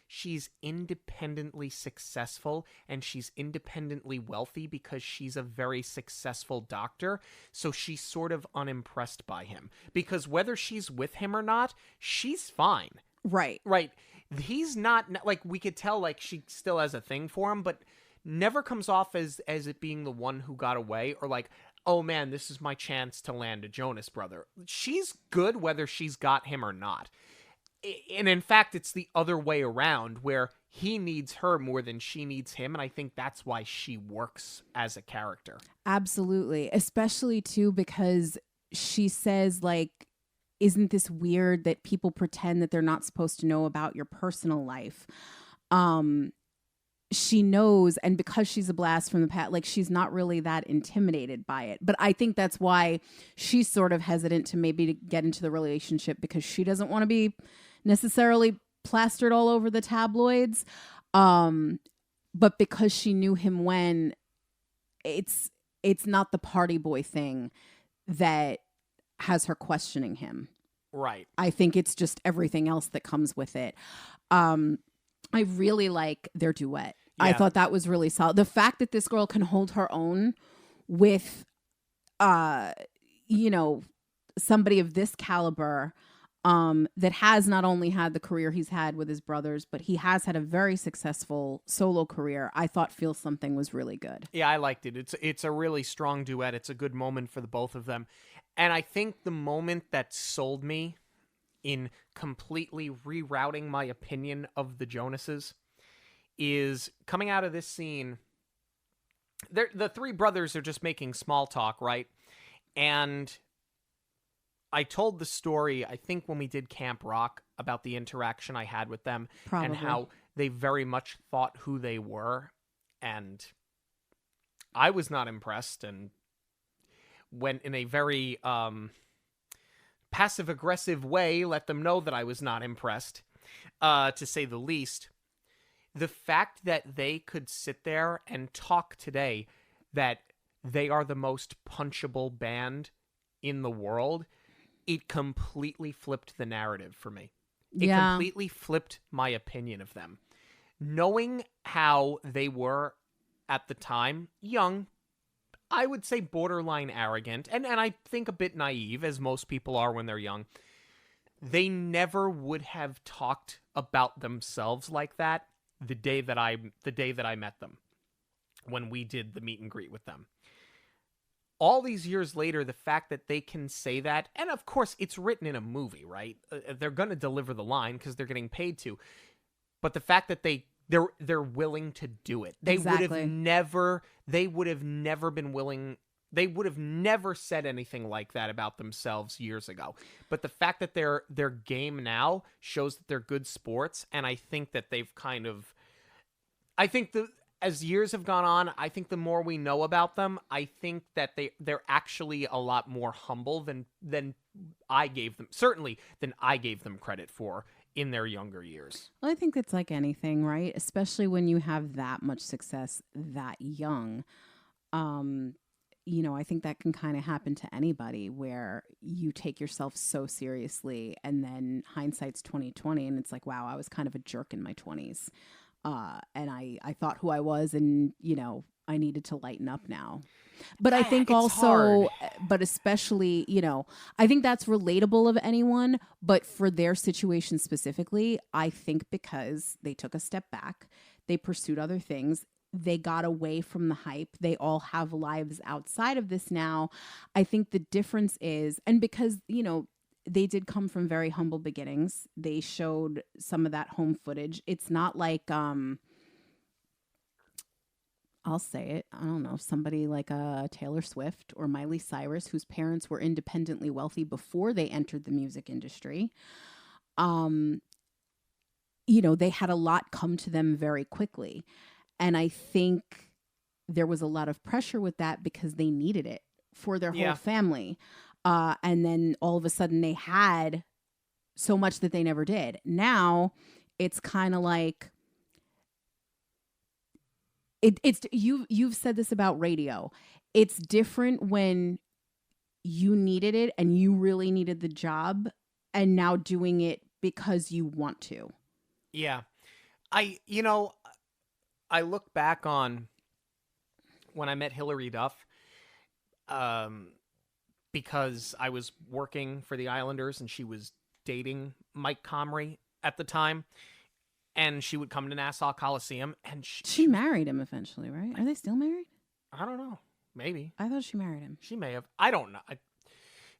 she's independently successful and she's independently wealthy because she's a very successful doctor. So she's sort of unimpressed by him because whether she's with him or not, she's fine. Right. Right. He's not, like, we could tell, like, she still has a thing for him, but never comes off as it being the one who got away or like, oh man, this is my chance to land a Jonas brother. She's good whether she's got him or not. And in fact, it's the other way around where he needs her more than she needs him. And I think that's why she works as a character. Absolutely. Especially too, because she says, like, isn't this weird that people pretend that they're not supposed to know about your personal life? She knows, and because she's a blast from the past, like, she's not really that intimidated by it. But I think that's why she's sort of hesitant to maybe get into the relationship, because she doesn't want to be necessarily plastered all over the tabloids. But because she knew him when, it's not the party boy thing that has her questioning him. Right. I think it's just everything else that comes with it. I really like their duet. Yeah. I thought that was really solid. The fact that this girl can hold her own with, somebody of this caliber, that has not only had the career he's had with his brothers, but he has had a very successful solo career, I thought Feel Something was really good. Yeah, I liked it. It's a really strong duet. It's a good moment for the both of them. And I think the moment that sold me in completely rerouting my opinion of the Jonases is coming out of this scene. The three brothers are just making small talk, right? And I told the story, I think when we did Camp Rock, about the interaction I had with them. Probably. And how they very much thought who they were. And I was not impressed, and went in a very passive-aggressive way, let them know that I was not impressed, to say the least. The fact that they could sit there and talk today that they are the most punchable band in the world, it completely flipped the narrative for me. It completely flipped my opinion of them. Knowing how they were at the time, young, I would say borderline arrogant, and I think a bit naive, as most people are when they're young, they never would have talked about themselves like that the day that I met them, when we did the meet and greet with them. All these years later, the fact that they can say that, and of course it's written in a movie, right? They're going to deliver the line because they're getting paid to. But the fact that they're willing to do it. They would have never been willing. They would have never said anything like that about themselves years ago. But the fact that their game now shows that they're good sports, and I think that they've kind of, as years have gone on, I think the more we know about them, I think that they're actually a lot more humble than I gave them, certainly than I gave them credit for in their younger years. Well, I think it's like anything, right? Especially when you have that much success that young. I think that can kind of happen to anybody, where you take yourself so seriously and then hindsight's 20/20 and it's like, wow, I was kind of a jerk in my 20s. And I thought who I was, and, I needed to lighten up now. But I think also, but especially, I think that's relatable of anyone, but for their situation specifically, I think because they took a step back, they pursued other things, they got away from the hype, they all have lives outside of this now. I think the difference is, and because, they did come from very humble beginnings. They showed some of that home footage. It's not like, I'll say it, I don't know, somebody like Taylor Swift or Miley Cyrus, whose parents were independently wealthy before they entered the music industry. They had a lot come to them very quickly. And I think there was a lot of pressure with that because they needed it for their whole family. And then all of a sudden they had so much that they never did. Now it's kind of like, you've said this about radio. It's different when you needed it and you really needed the job, and now doing it because you want to. Yeah. I look back on when I met Hillary Duff, because I was working for the Islanders and she was dating Mike Comrie at the time. And she would come to Nassau Coliseum, and she married him eventually, right? Are they still married? I don't know. Maybe. I thought she married him. She may have. I don't know.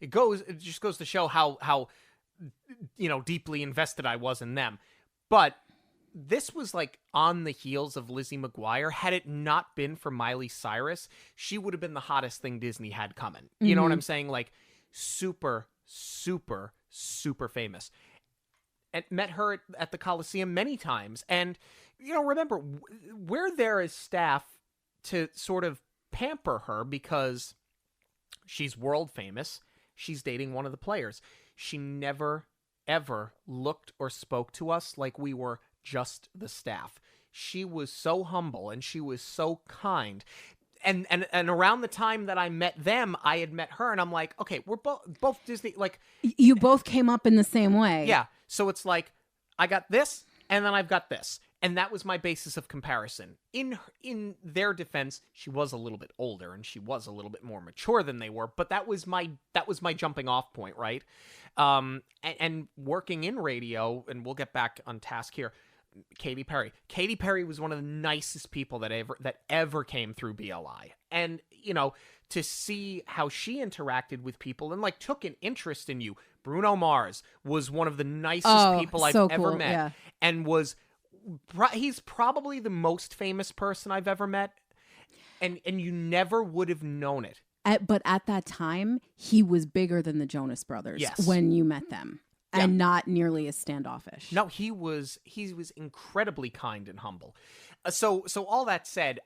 It just goes to show how deeply invested I was in them. But this was like on the heels of Lizzie McGuire. Had it not been for Miley Cyrus, she would have been the hottest thing Disney had coming. You know what I'm saying? Like super, super, super famous. And met her at the Coliseum many times. And, remember, we're there as staff to sort of pamper her because she's world famous. She's dating one of the players. She never, ever looked or spoke to us like we were just the staff. She was so humble and she was so kind. And around the time that I met them, I had met her, and I'm like, okay, we're both Disney. Like, you both came up in the same way. Yeah. So it's like, I got this, and then I've got this. And that was my basis of comparison. In their defense, she was a little bit older, and she was a little bit more mature than they were, but that was my jumping off point, right? And working in radio, and we'll get back on task here, Katy Perry. Katy Perry was one of the nicest people that ever came through BLI. And, to see how she interacted with people and like took an interest in you. Bruno Mars was one of the nicest people I've ever met, and he's probably the most famous person I've ever met. And you never would have known it. But at that time, he was bigger than the Jonas Brothers when you met them. And not nearly as standoffish. No, he was incredibly kind and humble. So all that said,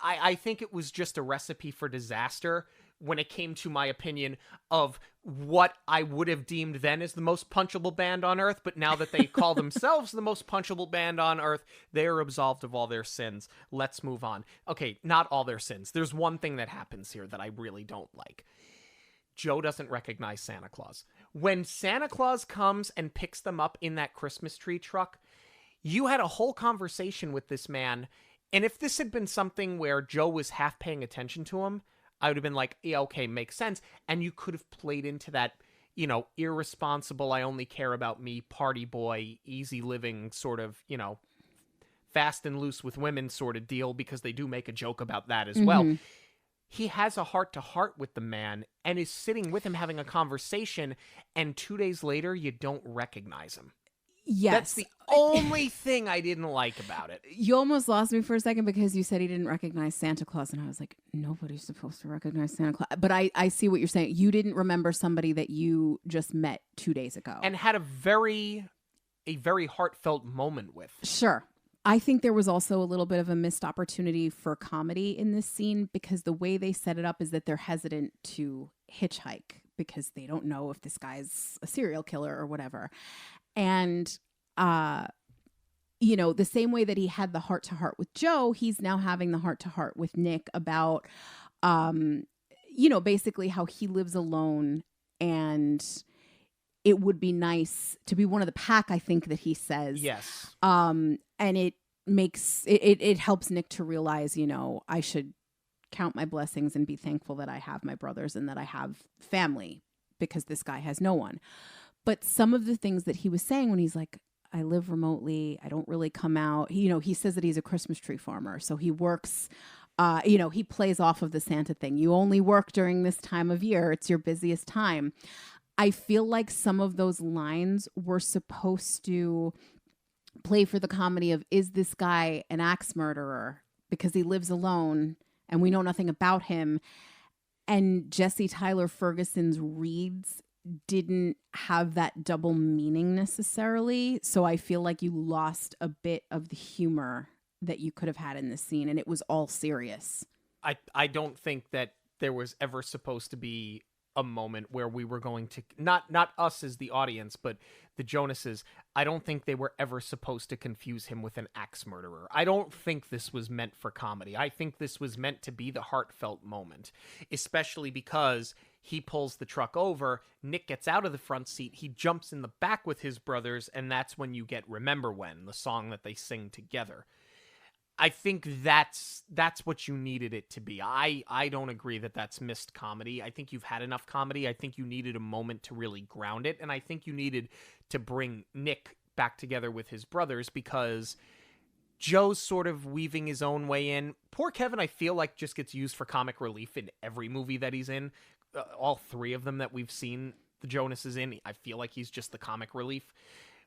I think it was just a recipe for disaster when it came to my opinion of what I would have deemed then as the most punchable band on earth. But now that they call themselves the most punchable band on earth, they are absolved of all their sins. Let's move on. Okay, not all their sins. There's one thing that happens here that I really don't like. Joe doesn't recognize Santa Claus. When Santa Claus comes and picks them up in that Christmas tree truck, you had a whole conversation with this man. And if this had been something where Joe was half paying attention to him, I would have been like, yeah, okay, makes sense. And you could have played into that, irresponsible, I only care about me, party boy, easy living sort of, fast and loose with women sort of deal, because they do make a joke about that as well. He has a heart-to-heart with the man and is sitting with him having a conversation, and 2 days later, you don't recognize him. Yes. That's the only thing I didn't like about it. You almost lost me for a second because you said he didn't recognize Santa Claus, and I was like, nobody's supposed to recognize Santa Claus. But I see what you're saying. You didn't remember somebody that you just met 2 days ago. And had a very heartfelt moment with. Sure. I think there was also a little bit of a missed opportunity for comedy in this scene, because the way they set it up is that they're hesitant to hitchhike because they don't know if this guy's a serial killer or whatever. And, the same way that he had the heart-to-heart with Joe, he's now having the heart-to-heart with Nick about, basically how he lives alone, and it would be nice to be one of the pack, I think that he says. Yes. And it makes it helps Nick to realize, I should count my blessings and be thankful that I have my brothers and that I have family, because this guy has no one. But some of the things that he was saying when he's like, I live remotely, I don't really come out. He says that he's a Christmas tree farmer. So he works, he plays off of the Santa thing. You only work during this time of year. It's your busiest time. I feel like some of those lines were supposed to play for the comedy of, is this guy an axe murderer because he lives alone and we know nothing about him? And Jesse Tyler Ferguson's reads didn't have that double meaning necessarily. So I feel like you lost a bit of the humor that you could have had in this scene, and it was all serious. I don't think that there was ever supposed to be a moment where we were going to, not us as the audience, but the Jonases, I don't think they were ever supposed to confuse him with an axe murderer. I don't think this was meant for comedy. I think this was meant to be the heartfelt moment, especially because he pulls the truck over, Nick gets out of the front seat, he jumps in the back with his brothers, and that's when you get Remember When, the song that they sing together. I think that's what you needed it to be. I don't agree that that's missed comedy. I think you've had enough comedy. I think you needed a moment to really ground it, and I think you needed to bring Nick back together with his brothers, because Joe's sort of weaving his own way in. Poor Kevin, I feel like, just gets used for comic relief in every movie that he's in. All three of them that we've seen the Jonases in, I feel like he's just the comic relief,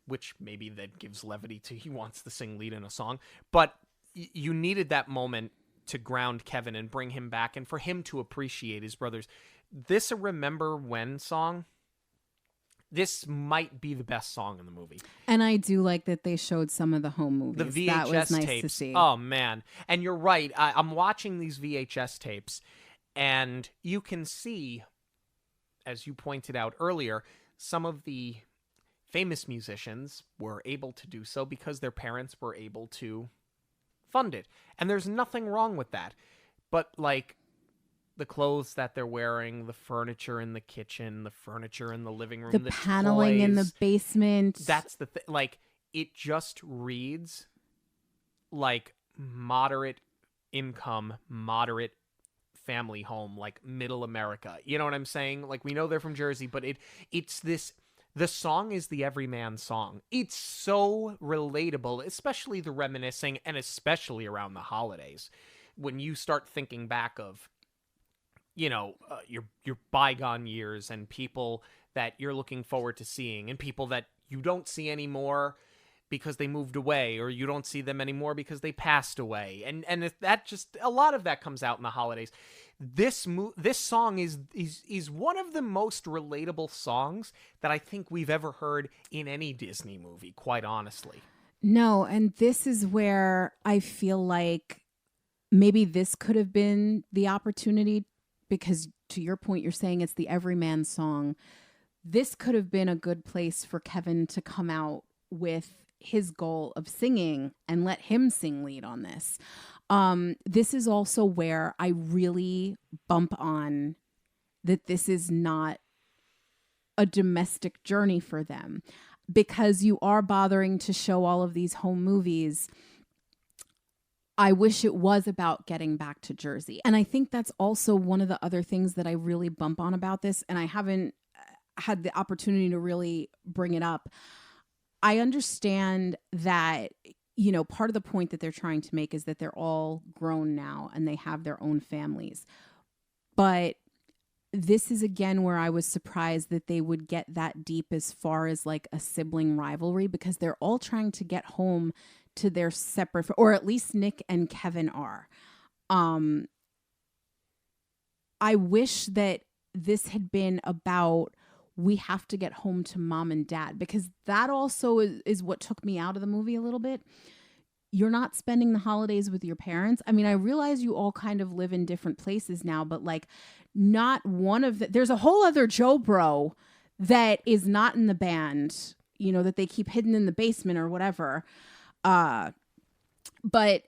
which maybe that gives levity to he wants to sing lead in a song. But you needed that moment to ground Kevin and bring him back, and for him to appreciate his brothers. This Remember When song, this might be the best song in the movie. And I do like that they showed some of the home movies. The VHS that was nice tapes. To see. Oh, man. And you're right. I'm watching these VHS tapes, and you can see, as you pointed out earlier, some of the famous musicians were able to do so because their parents were able to fund it. And there's nothing wrong with that. But, like, the clothes that they're wearing, the furniture in the kitchen, the furniture in the living room, the paneling toys, in the basement. That's the thing. Like, it just reads like moderate income, moderate family home, like middle America. You know what I'm saying? Like, we know they're from Jersey, but it's this. The song is the everyman song. It's so relatable, especially the reminiscing, and especially around the holidays, when you start thinking back of, your bygone years and people that you're looking forward to seeing, and people that you don't see anymore because they moved away, or you don't see them anymore because they passed away, and that just, a lot of that comes out in the holidays. This song is one of the most relatable songs that I think we've ever heard in any Disney movie, quite honestly. No, and this is where I feel like maybe this could have been the opportunity, because to your point, you're saying it's the everyman song. This could have been a good place for Kevin to come out with his goal of singing and let him sing lead on this. This is also where I really bump on that this is not a domestic journey for them, because you are bothering to show all of these home movies. I wish it was about getting back to Jersey. And I think that's also one of the other things that I really bump on about this. And I haven't had the opportunity to really bring it up. I understand that, you know, part of the point that they're trying to make is that they're all grown now and they have their own families. But this is again where I was surprised that they would get that deep as far as like a sibling rivalry, because they're all trying to get home to their separate, or at least Nick and Kevin are. I wish that this had been about, we have to get home to mom and dad, because that also is what took me out of the movie a little bit. You're not spending the holidays with your parents. I mean, I realize you all kind of live in different places now, but like not one of there's a whole other Joe Bro that is not in the band, you know, that they keep hidden in the basement or whatever. But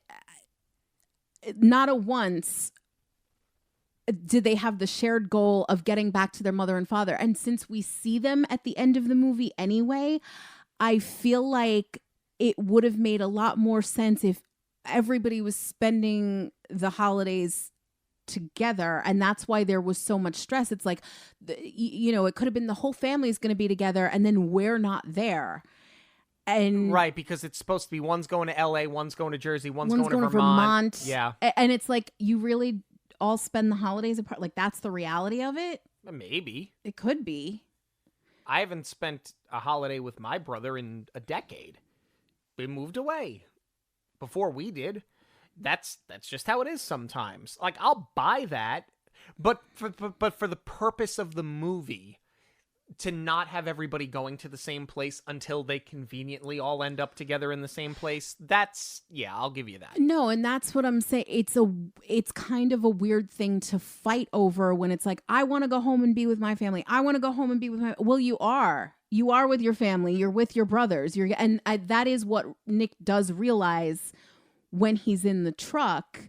not a once did they have the shared goal of getting back to their mother and father. And since we see them at the end of the movie anyway, I feel like it would have made a lot more sense if everybody was spending the holidays together. And that's why there was so much stress. It's like, you know, it could have been the whole family is going to be together and then we're not there. And right, because it's supposed to be one's going to LA, one's going to Jersey, one's going to Vermont. Yeah. And it's like, you really all spend the holidays apart. Like, that's the reality of it. Maybe. It could be. I haven't spent a holiday with my brother in a decade. We moved away before we did. That's just how it is sometimes. Like, I'll buy that, but for the purpose of the movie, to not have everybody going to the same place until they conveniently all end up together in the same place, that's, yeah, I'll give you that. No, and that's what I'm saying. It's kind of a weird thing to fight over when it's like, I want to go home and be with my family. I want to go home and be with my, well, you are with your family. You're with your brothers. That is what Nick does realize when he's in the truck.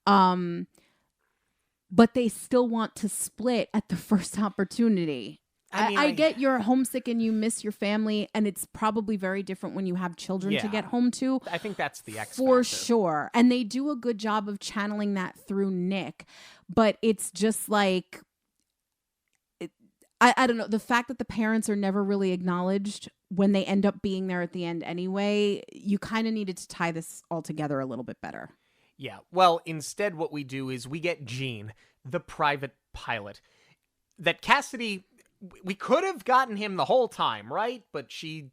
But they still want to split at the first opportunity. I get you're homesick and you miss your family, and it's probably very different when you have children to get home to. I think that's the X for factor. sure. And they do a good job of channeling that through Nick, but it's just like, I don't know, the fact that the parents are never really acknowledged when they end up being there at the end anyway, you kind of needed to tie this all together a little bit better. Yeah, well, instead what we do is we get Gene, the private pilot, that Cassidy, we could have gotten him the whole time, right? But she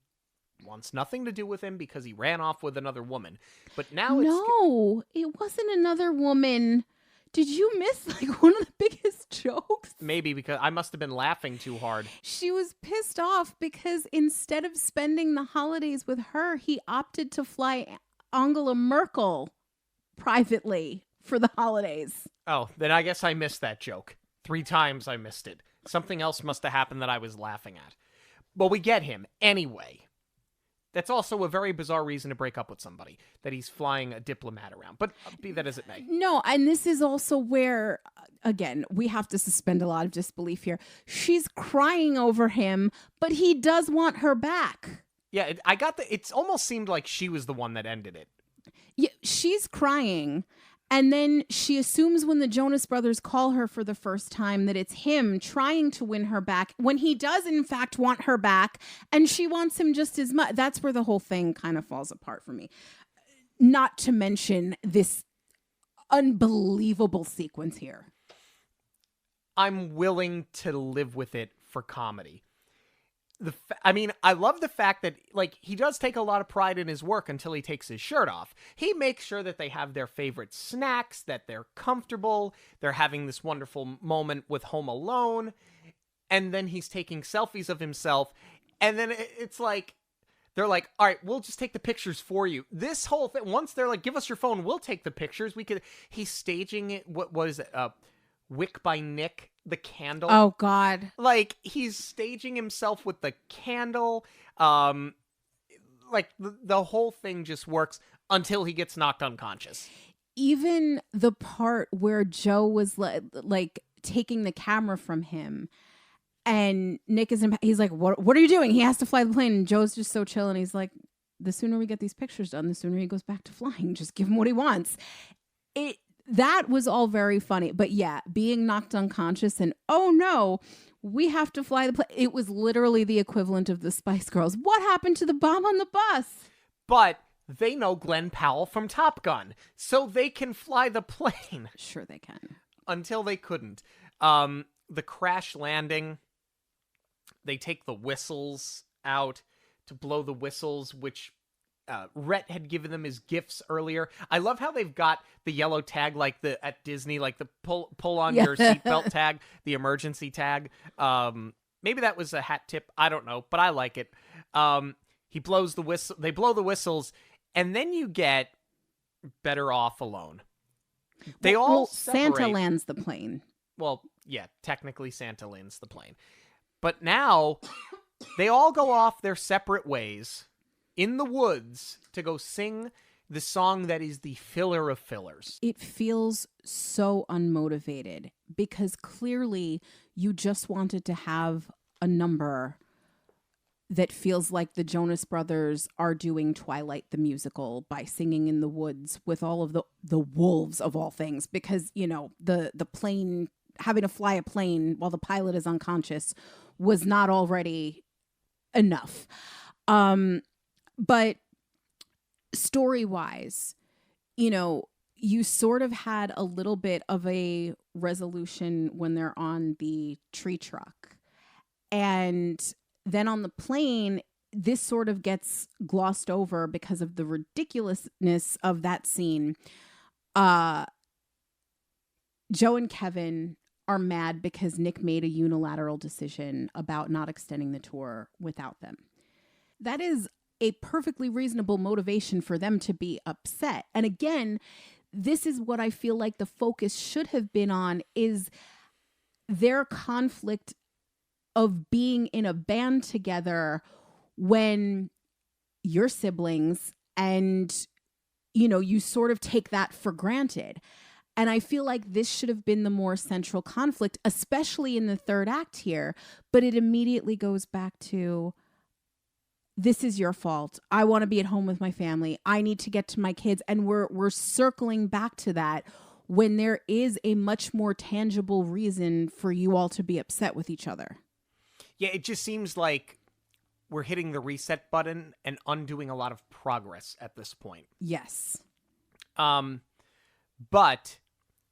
wants nothing to do with him because he ran off with another woman. But now No, it wasn't another woman. Did you miss like one of the biggest jokes? Maybe because I must have been laughing too hard. She was pissed off because instead of spending the holidays with her, he opted to fly Angela Merkel privately for the holidays. Oh, then I guess I missed that joke. 3 times I missed it. Something else must have happened that I was laughing at. But we get him anyway. That's also a very bizarre reason to break up with somebody, that he's flying a diplomat around. But be that as it may. No, and this is also where, again, we have to suspend a lot of disbelief here. She's crying over him, but he does want her back. Yeah, it almost seemed like she was the one that ended it. Yeah, she's crying. And then she assumes when the Jonas Brothers call her for the first time that it's him trying to win her back, when he does, in fact, want her back. And she wants him just as much. That's where the whole thing kind of falls apart for me. Not to mention this unbelievable sequence here. I'm willing to live with it for comedy. I love the fact that, like, he does take a lot of pride in his work until he takes his shirt off. He makes sure that they have their favorite snacks, that they're comfortable, they're having this wonderful moment with Home Alone, and then he's taking selfies of himself, and then it's like, they're like, all right, we'll just take the pictures for you. This whole thing, once they're like, give us your phone, we'll take the pictures. He's staging it, what is it, Wick by Nick, the candle. Oh, God. Like, he's staging himself with the candle. Like, the whole thing just works until he gets knocked unconscious. Even the part where Joe was, like taking the camera from him, and Nick he's like, what are you doing? He has to fly the plane, and Joe's just so chill, and he's like, the sooner we get these pictures done, the sooner he goes back to flying. Just give him what he wants. that was all very funny. But yeah, being knocked unconscious and, oh no, we have to fly the plane. It was literally the equivalent of the Spice Girls. What happened to the bomb on the bus? But they know Glenn Powell from Top Gun, so they can fly the plane. Sure they can. Until they couldn't. The crash landing, they take the whistles out to blow the whistles, which Rhett had given them as gifts earlier. I love how they've got the yellow tag like at Disney, like the pull on your seatbelt tag, the emergency tag. Maybe that was a hat tip. I don't know, but I like it. He blows the whistle. They blow the whistles, and then you get Better Off Alone. They all separate. Santa lands the plane. Well, yeah, technically Santa lands the plane. But now they all go off their separate ways in the woods to go sing the song that is the filler of fillers. It feels so unmotivated because clearly you just wanted to have a number that feels like the Jonas Brothers are doing Twilight the musical by singing in the woods with all of the wolves of all things, because, you know, the plane, having to fly a plane while the pilot is unconscious was not already enough. But story-wise, you know, you sort of had a little bit of a resolution when they're on the tree truck. And then on the plane, this sort of gets glossed over because of the ridiculousness of that scene. Joe and Kevin are mad because Nick made a unilateral decision about not extending the tour without them. That is a perfectly reasonable motivation for them to be upset. And again, this is what I feel like the focus should have been on, is their conflict of being in a band together when you're siblings and, you know, you sort of take that for granted. And I feel like this should have been the more central conflict, especially in the third act here. But it immediately goes back to, this is your fault. I want to be at home with my family. I need to get to my kids. And we're circling back to that when there is a much more tangible reason for you all to be upset with each other. Yeah, it just seems like we're hitting the reset button and undoing a lot of progress at this point. Yes. But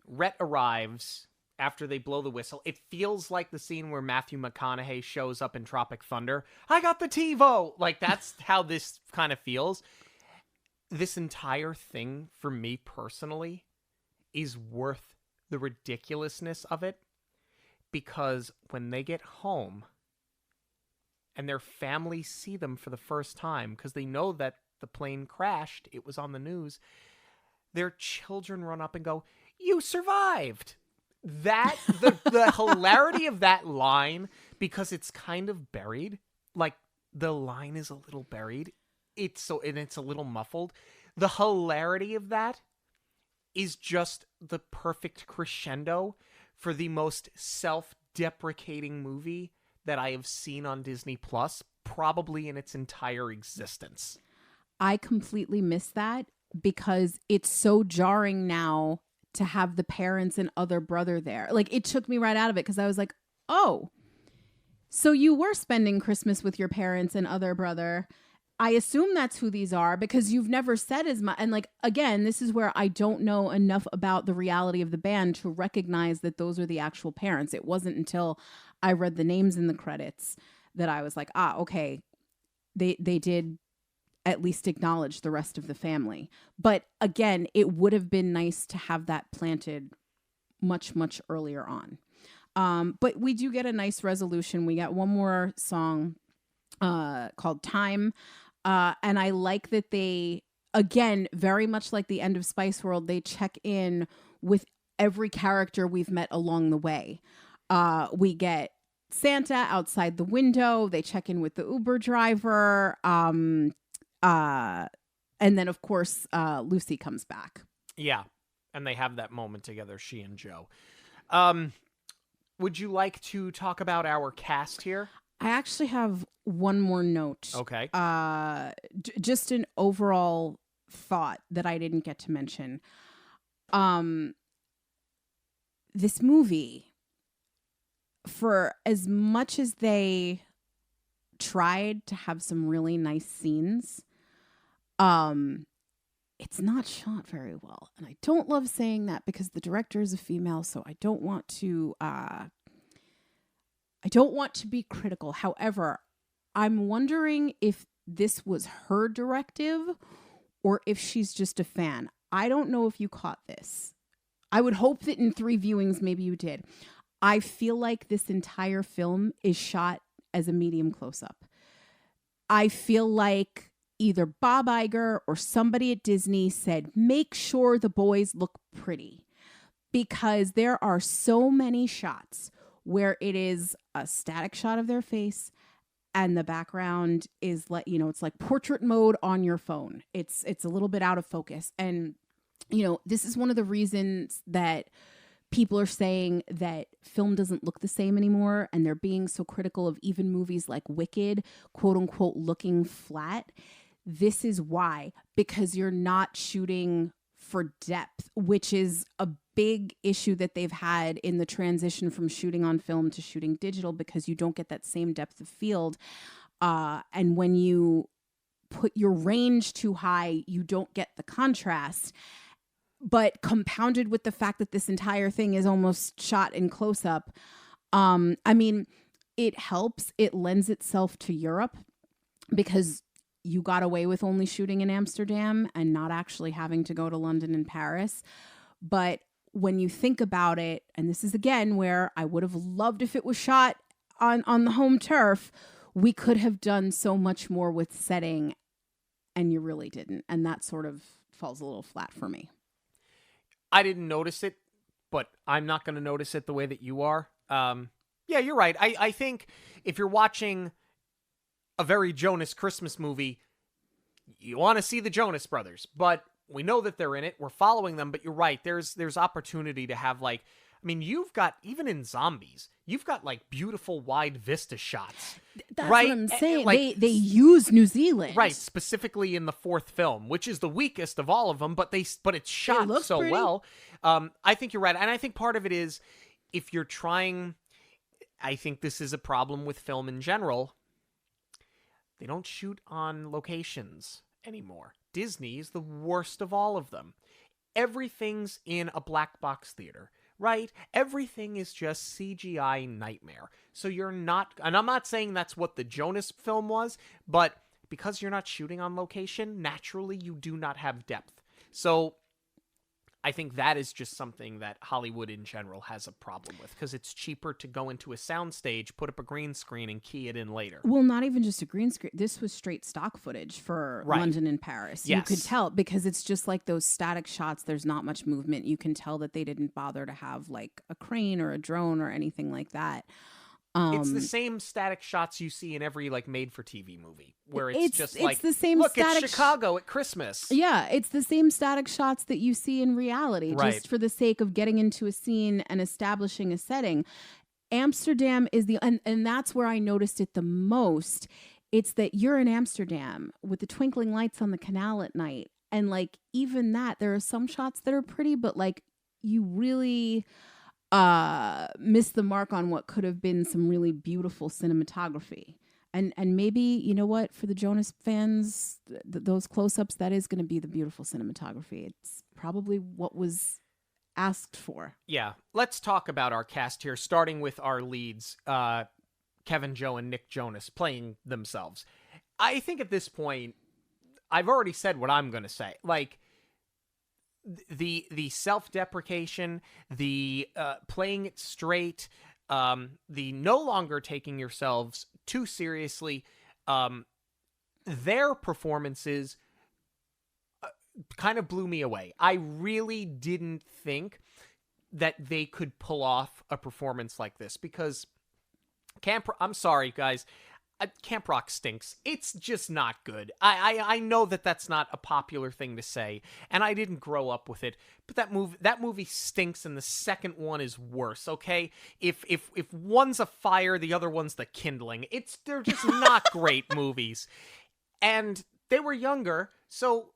Rhett arrives after they blow the whistle. It feels like the scene where Matthew McConaughey shows up in Tropic Thunder. I got the TiVo! Like, that's how this kind of feels. This entire thing, for me personally, is worth the ridiculousness of it. Because when they get home and their family see them for the first time, because they know that the plane crashed, it was on the news, their children run up and go, "You survived!" That, the hilarity of that line, because it's kind of buried, like the line is a little buried, it's a little muffled. The hilarity of that is just the perfect crescendo for the most self-deprecating movie that I have seen on Disney Plus, probably in its entire existence. I completely missed that because it's so jarring now to have the parents and other brother there. Like, it took me right out of it because I was like, oh, so you were spending Christmas with your parents and other brother. I assume that's who these are because you've never said as much. And like, again, this is where I don't know enough about the reality of the band to recognize that those are the actual parents. It wasn't until I read the names in the credits that I was like, okay, they did at least acknowledge the rest of the family. But again, it would have been nice to have that planted much, much earlier on. But we do get a nice resolution. We got one more song called Time. And I like that they, again, very much like the end of Spice World, they check in with every character we've met along the way. We get Santa outside the window. They check in with the Uber driver. And then, of course, Lucy comes back. Yeah. And they have that moment together, she and Joe. Would you like to talk about our cast here? I actually have one more note. Okay. Just an overall thought that I didn't get to mention. this movie, for as much as they tried to have some really nice scenes, it's not shot very well. And I don't love saying that because the director is a female, so I don't want to be critical. However, I'm wondering if this was her directive or if she's just a fan. I don't know if you caught this. I would hope that in 3 viewings, maybe you did. I feel like this entire film is shot as a medium close-up. I feel like either Bob Iger or somebody at Disney said, make sure the boys look pretty, because there are so many shots where it is a static shot of their face and the background is like, it's like portrait mode on your phone. It's a little bit out of focus. And, this is one of the reasons that people are saying that film doesn't look the same anymore. And they're being so critical of even movies like Wicked, quote unquote, looking flat. This is why, because you're not shooting for depth, which is a big issue that they've had in the transition from shooting on film to shooting digital, because you don't get that same depth of field. And when you put your range too high, you don't get the contrast. But compounded with the fact that this entire thing is almost shot in close up, it helps. It lends itself to Europe because you got away with only shooting in Amsterdam and not actually having to go to London and Paris. But when you think about it, and this is again where I would have loved if it was shot on the home turf, we could have done so much more with setting, and you really didn't. And that sort of falls a little flat for me. I didn't notice it, but I'm not going to notice it the way that you are. Yeah, you're right. I think if you're watching a Very Jonas Christmas Movie, you want to see the Jonas Brothers, but we know that they're in it. We're following them, but you're right. There's opportunity to have you've got, even in Zombies, you've got beautiful wide vista shots. That's right? what I'm saying. They use New Zealand. Right, specifically in the 4th film, which is the weakest of all of them, but it's shot so pretty well. I think you're right. And I think part of it is, if you're trying, I think this is a problem with film in general. They don't shoot on locations anymore. Disney is the worst of all of them. Everything's in a black box theater, right? Everything is just CGI nightmare. So you're not, and I'm not saying that's what the Jonas film was, but because you're not shooting on location, naturally you do not have depth. So I think that is just something that Hollywood in general has a problem with, because it's cheaper to go into a soundstage, put up a green screen, and key it in later. Well, not even just a green screen. This was straight stock footage for London and Paris. Yes. You could tell, because it's just like those static shots. There's not much movement. You can tell that they didn't bother to have a crane or a drone or anything like that. It's the same static shots you see in every made-for-TV movie, where it's just the same look, static it's Chicago at Christmas. Yeah, it's the same static shots that you see in reality, right, just for the sake of getting into a scene and establishing a setting. Amsterdam is and that's where I noticed it the most. It's that you're in Amsterdam with the twinkling lights on the canal at night, and even that, there are some shots that are pretty, but you really missed the mark on what could have been some really beautiful cinematography. And maybe, you know what, for the Jonas fans, those close-ups, that is going to be the beautiful cinematography. It's probably what was asked for. Yeah. Let's talk about our cast here, starting with our leads, Kevin, Joe, and Nick Jonas playing themselves. I think at this point, I've already said what I'm going to say. The self-deprecation, the playing it straight, the no longer taking yourselves too seriously, their performances kind of blew me away. I really didn't think that they could pull off a performance like this, because I'm sorry, guys, Camp Rock stinks. It's just not good. I know that that's not a popular thing to say, and I didn't grow up with it, but that movie stinks, and the second one is worse, okay? If one's a fire, the other one's the kindling. They're just not great movies. And they were younger, so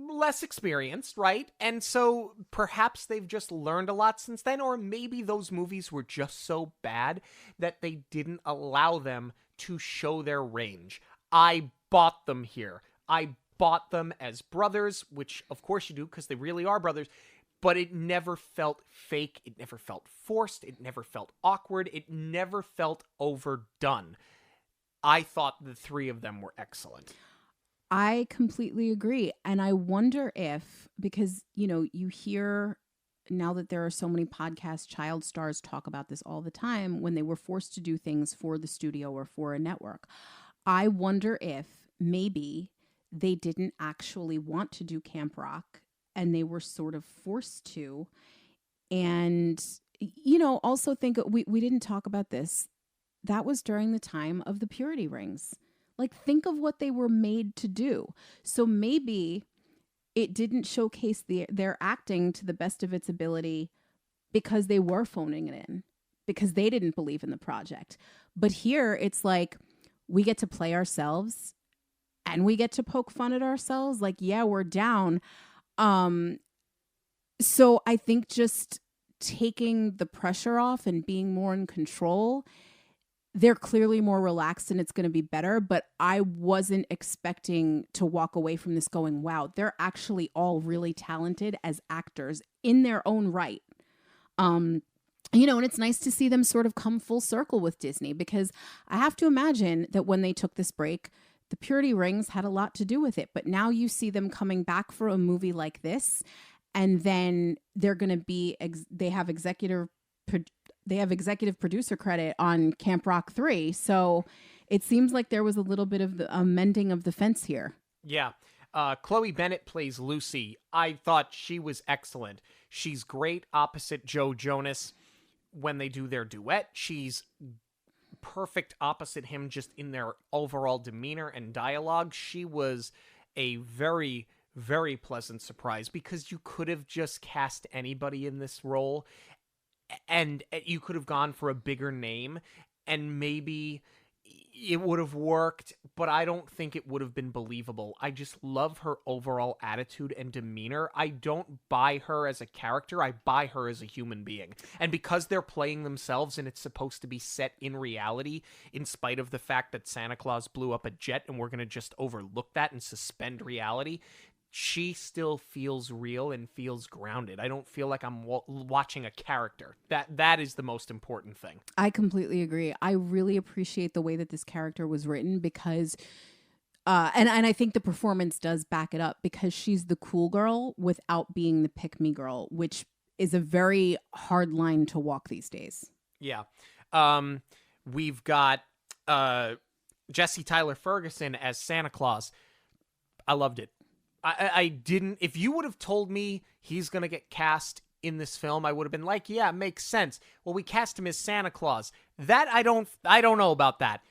less experienced, right? And so perhaps they've just learned a lot since then, or maybe those movies were just so bad that they didn't allow them to show their range. I bought them here. I bought them as brothers, which of course you do because they really are brothers, but it never felt fake. It never felt forced. It never felt awkward. It never felt overdone. I thought the three of them were excellent. I completely agree. And I wonder if, because, you hear now that there are so many podcast child stars talk about this all the time when they were forced to do things for the studio or for a network. I wonder if maybe they didn't actually want to do Camp Rock and they were sort of forced to. And, also think we didn't talk about this. That was during the time of the purity rings. Like, think of what they were made to do. So maybe it didn't showcase their acting to the best of its ability because they were phoning it in, because they didn't believe in the project. But here it's like we get to play ourselves and we get to poke fun at ourselves. Like, yeah, we're down. So I think just taking the pressure off and being more in control, they're clearly more relaxed and it's going to be better. But I wasn't expecting to walk away from this going, wow, they're actually all really talented as actors in their own right. And it's nice to see them sort of come full circle with Disney, because I have to imagine that when they took this break, the purity rings had a lot to do with it. But now you see them coming back for a movie like this, and then they're going to be, they have executive producer credit on Camp Rock 3. So it seems like there was a little bit of a mending of the fence here. Yeah. Chloe Bennett plays Lucy. I thought she was excellent. She's great opposite Joe Jonas when they do their duet. She's perfect opposite him just in their overall demeanor and dialogue. She was a very, very pleasant surprise, because you could have just cast anybody in this role and you could have gone for a bigger name and maybe it would have worked, but I don't think it would have been believable. I just love her overall attitude and demeanor. I don't buy her as a character. I buy her as a human being. And because they're playing themselves and it's supposed to be set in reality, in spite of the fact that Santa Claus blew up a jet and we're going to just overlook that and suspend reality, she still feels real and feels grounded. I don't feel like I'm watching a character. That is the most important thing. I completely agree. I really appreciate the way that this character was written, because and I think the performance does back it up, because she's the cool girl without being the pick-me girl, which is a very hard line to walk these days. Yeah. We've got Jesse Tyler Ferguson as Santa Claus. I loved it. I didn't. If you would have told me he's going to get cast in this film, I would have been like, yeah, it makes sense. Well, we cast him as Santa Claus. That I don't know about that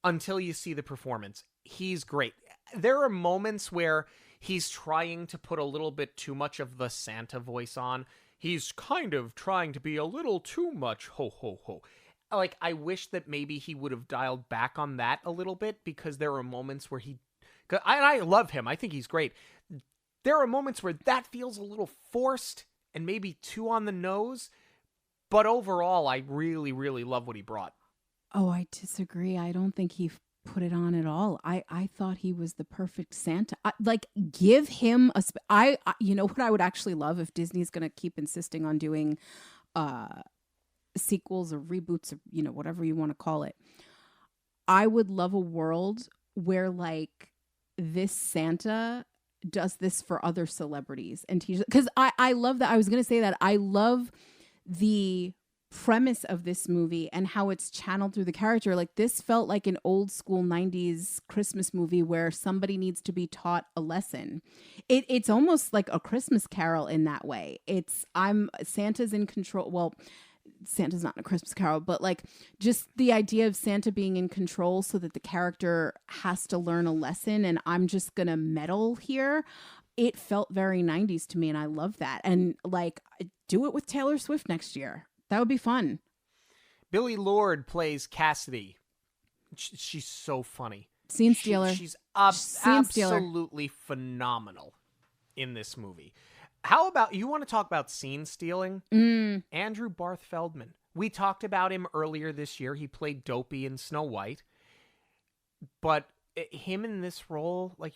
until you see the performance. He's great. There are moments where he's trying to put a little bit too much of the Santa voice on. He's kind of trying to be a little too much ho ho ho. Like, I wish that maybe he would have dialed back on that a little bit, because there are moments where I love him. I think he's great. There are moments where that feels a little forced and maybe too on the nose, but overall, I really, really love what he brought. Oh, I disagree. I don't think he put it on at all. I thought he was the perfect Santa. Give him you know what I would actually love, if Disney's going to keep insisting on doing sequels or reboots, or whatever you want to call it. I would love a world where this Santa does this for other celebrities and teaches, because I love that. I was going to say that I love the premise of this movie and how it's channeled through the character. Like, this felt like an old school 90s Christmas movie where somebody needs to be taught a lesson. It's almost like A Christmas Carol in that way. Santa's in control. Well, Santa's not in A Christmas Carol, but just the idea of Santa being in control so that the character has to learn a lesson, and I'm just going to meddle here. It felt very 90s to me, and I love that. And do it with Taylor Swift next year. That would be fun. Billie Lourd plays Cassidy. She's so funny. Scene stealer. She's absolutely phenomenal. in this movie. How about, you want to talk about scene stealing? Andrew Barth Feldman. We talked about him earlier this year. He played Dopey in Snow White. But him in this role, like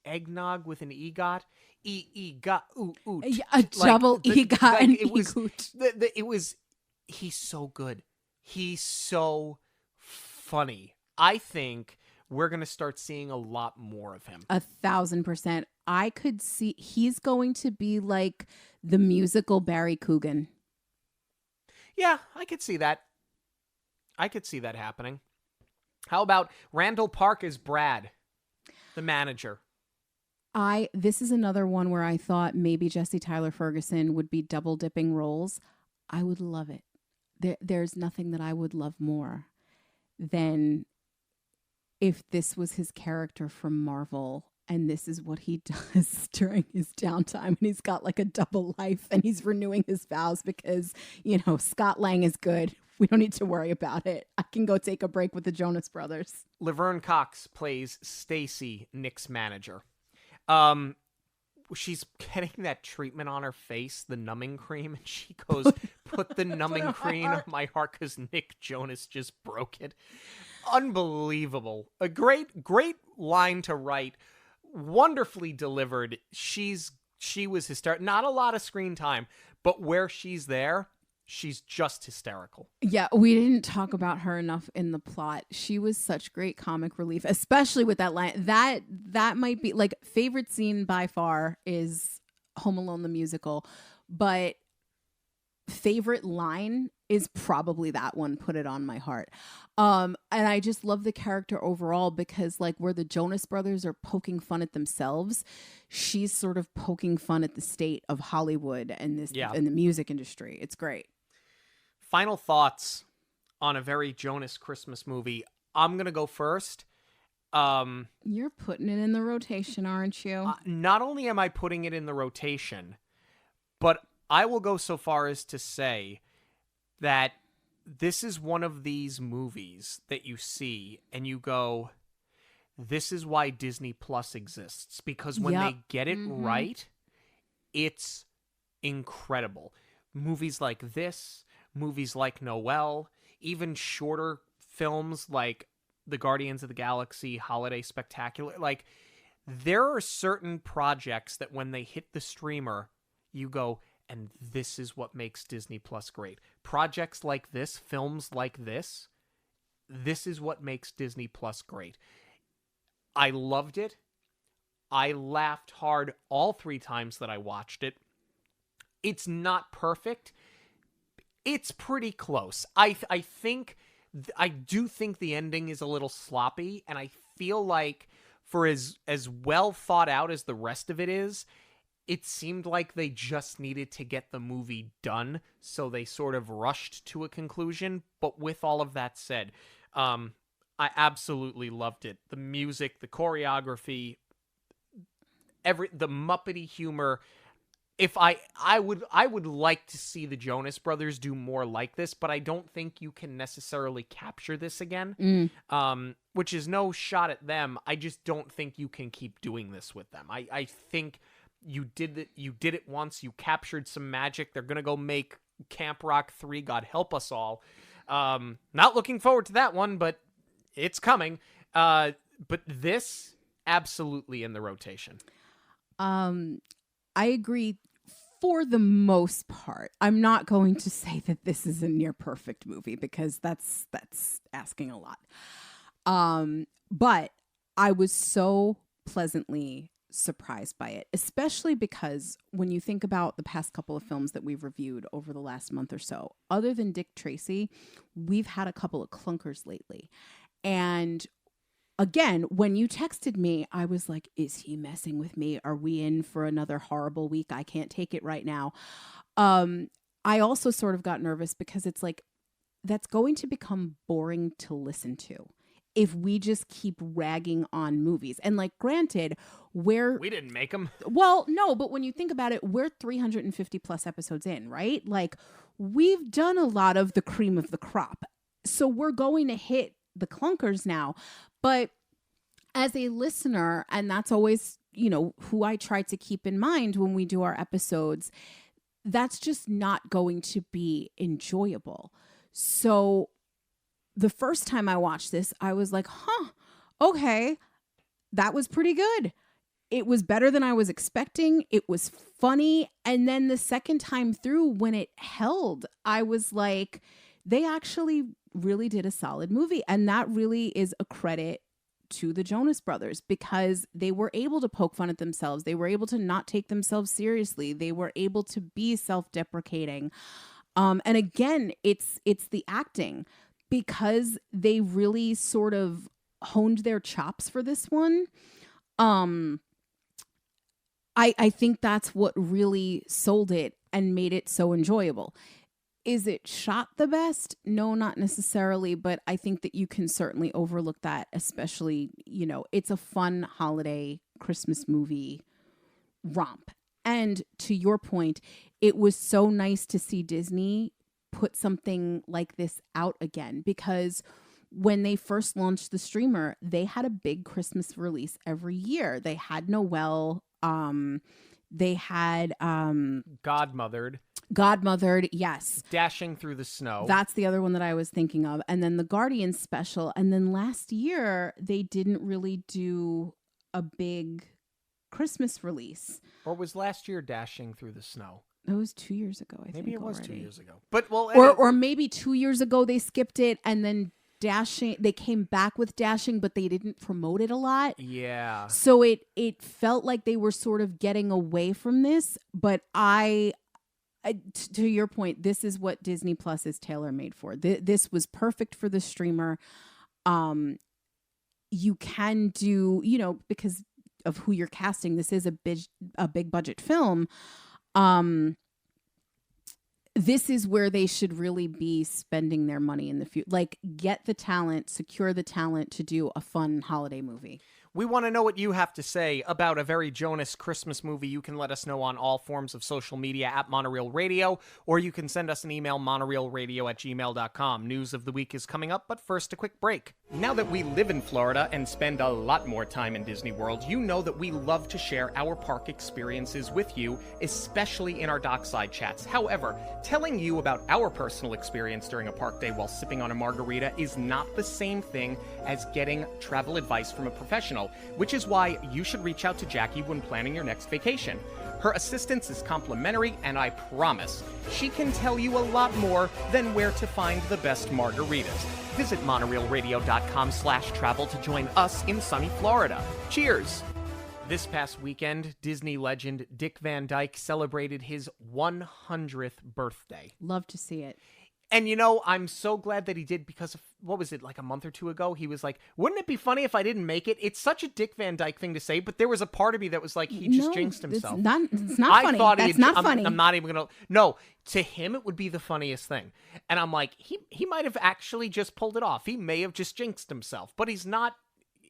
eggnog with an EGOT, EGOT, oot. A double EGOT and EGOT. It was, he's so good. He's so funny. I think we're going to start seeing a lot more of him. 1,000%. I could see he's going to be like the musical Barry Coogan. Yeah, I could see that. I could see that happening. How about Randall Park as Brad, the manager? This is another one where I thought maybe Jesse Tyler Ferguson would be double dipping roles. I would love it. There's nothing that I would love more than if this was his character from Marvel and this is what he does during his downtime, and he's got like a double life and he's renewing his vows because, you know, Scott Lang is good. We don't need to worry about it. I can go take a break with the Jonas Brothers. Laverne Cox plays Stacy, Nick's manager. She's getting that treatment on her face, the numbing cream, and she goes, put the numbing cream on my heart because Nick Jonas just broke it. Unbelievable. A great line to write. Wonderfully delivered. She was hysterical. Not a lot of screen time, but where she's there, she's just hysterical. Yeah, we didn't talk about her enough in the plot. She was such great comic relief, especially with that line. That might be like favorite scene by far is Home Alone the musical, but favorite line is probably that one, put it on my heart. And I just love the character overall because like where the Jonas Brothers are poking fun at themselves, she's sort of poking fun at the state of Hollywood and in the music industry. It's great. Final thoughts on A Very Jonas Christmas Movie. I'm going to go first. You're putting it in the rotation, aren't you? Not only am I putting it in the rotation, but I will go so far as to say that this is one of these movies that you see and you go, this is why Disney Plus exists. Because when they get it right, it's incredible. Movies like this, movies like Noelle, even shorter films like the Guardians of the Galaxy Holiday Spectacular. Like, there are certain projects that when they hit the streamer, you go, and this is what makes Disney Plus great. Projects like this, films like this is what makes Disney Plus great. I loved it. I laughed hard all 3 times that I watched it. It's not perfect. It's pretty close. I do think the ending is a little sloppy, and I feel like for as well thought out as the rest of it is, it seemed like they just needed to get the movie done, so they sort of rushed to a conclusion. But with all of that said, I absolutely loved it. The music, the choreography, the Muppety humor. If I would like to see the Jonas Brothers do more like this, but I don't think you can necessarily capture this again. Which is no shot at them. I just don't think you can keep doing this with them. I think you did it once. You captured some magic. They're gonna go make Camp Rock 3. God help us all. Not looking forward to that one, but it's coming. But this absolutely in the rotation. I agree for the most part. I'm not going to say that this is a near perfect movie because that's asking a lot. But I was so pleasantly surprised by it, especially because when you think about the past couple of films that we've reviewed over the last month or so, other than Dick Tracy, we've had a couple of clunkers lately. And again, when you texted me, I was like, is he messing with me? Are we in for another horrible week? I can't take it right now. I also sort of got nervous because it's like, that's going to become boring to listen to if we just keep ragging on movies. And like, granted, we didn't make them. Well, no, but when you think about it, we're 350 plus episodes in, right? Like, we've done a lot of the cream of the crop. So we're going to hit the clunkers now. But as a listener, and that's always who I try to keep in mind when we do our episodes, that's just not going to be enjoyable. So the first time I watched this, I was like, okay, that was pretty good. It was better than I was expecting. It was funny. And then the second time through, when it held, I was like, they actually really did a solid movie. And that really is a credit to the Jonas Brothers, because they were able to poke fun at themselves. They were able to not take themselves seriously. They were able to be self-deprecating. And again, it's the acting, because they really sort of honed their chops for this one. I think that's what really sold it and made it so enjoyable. Is it shot the best? No, not necessarily, but I think that you can certainly overlook that, especially, it's a fun holiday Christmas movie romp. And to your point, it was so nice to see Disney put something like this out again, because when they first launched the streamer, they had a big Christmas release every year. They had Noel. They had Godmothered, yes. Dashing Through the Snow. That's the other one that I was thinking of. And then the Guardians special. And then last year, they didn't really do a big Christmas release. Or was last year Dashing Through the Snow? It was 2 years ago, I think. Maybe it was already. 2 years ago. But or maybe 2 years ago they skipped it, and then they came back with Dashing, but they didn't promote it a lot. Yeah. So it felt like they were sort of getting away from this, but to your point, this is what Disney Plus is tailor-made for. This was perfect for the streamer. You can do, because of who you're casting, this is a big budget film. This is where they should really be spending their money in the future. Like, get the talent, secure the talent to do a fun holiday movie. We want to know what you have to say about A Very Jonas Christmas Movie. You can let us know on all forms of social media at Monoreel Radio, or you can send us an email, monoreelradio@gmail.com. News of the week is coming up, but first a quick break. Now that we live in Florida and spend a lot more time in Disney World, you know that we love to share our park experiences with you, especially in our dockside chats. However, telling you about our personal experience during a park day while sipping on a margarita is not the same thing as getting travel advice from a professional, which is why you should reach out to Jackie when planning your next vacation. Her assistance is complimentary, and I promise she can tell you a lot more than where to find the best margaritas. Visit monoreelradio.com/travel to join us in sunny Florida. Cheers! This past weekend, Disney legend Dick Van Dyke celebrated his 100th birthday. Love to see it. And, I'm so glad that he did, because what was it, like a month or two ago? He was like, wouldn't it be funny if I didn't make it? It's such a Dick Van Dyke thing to say, but there was a part of me that was like, he just jinxed himself. It's not funny. That's not funny. I'm not even going to. No, to him, it would be the funniest thing. And I'm like, he might have actually just pulled it off. He may have just jinxed himself, but he's not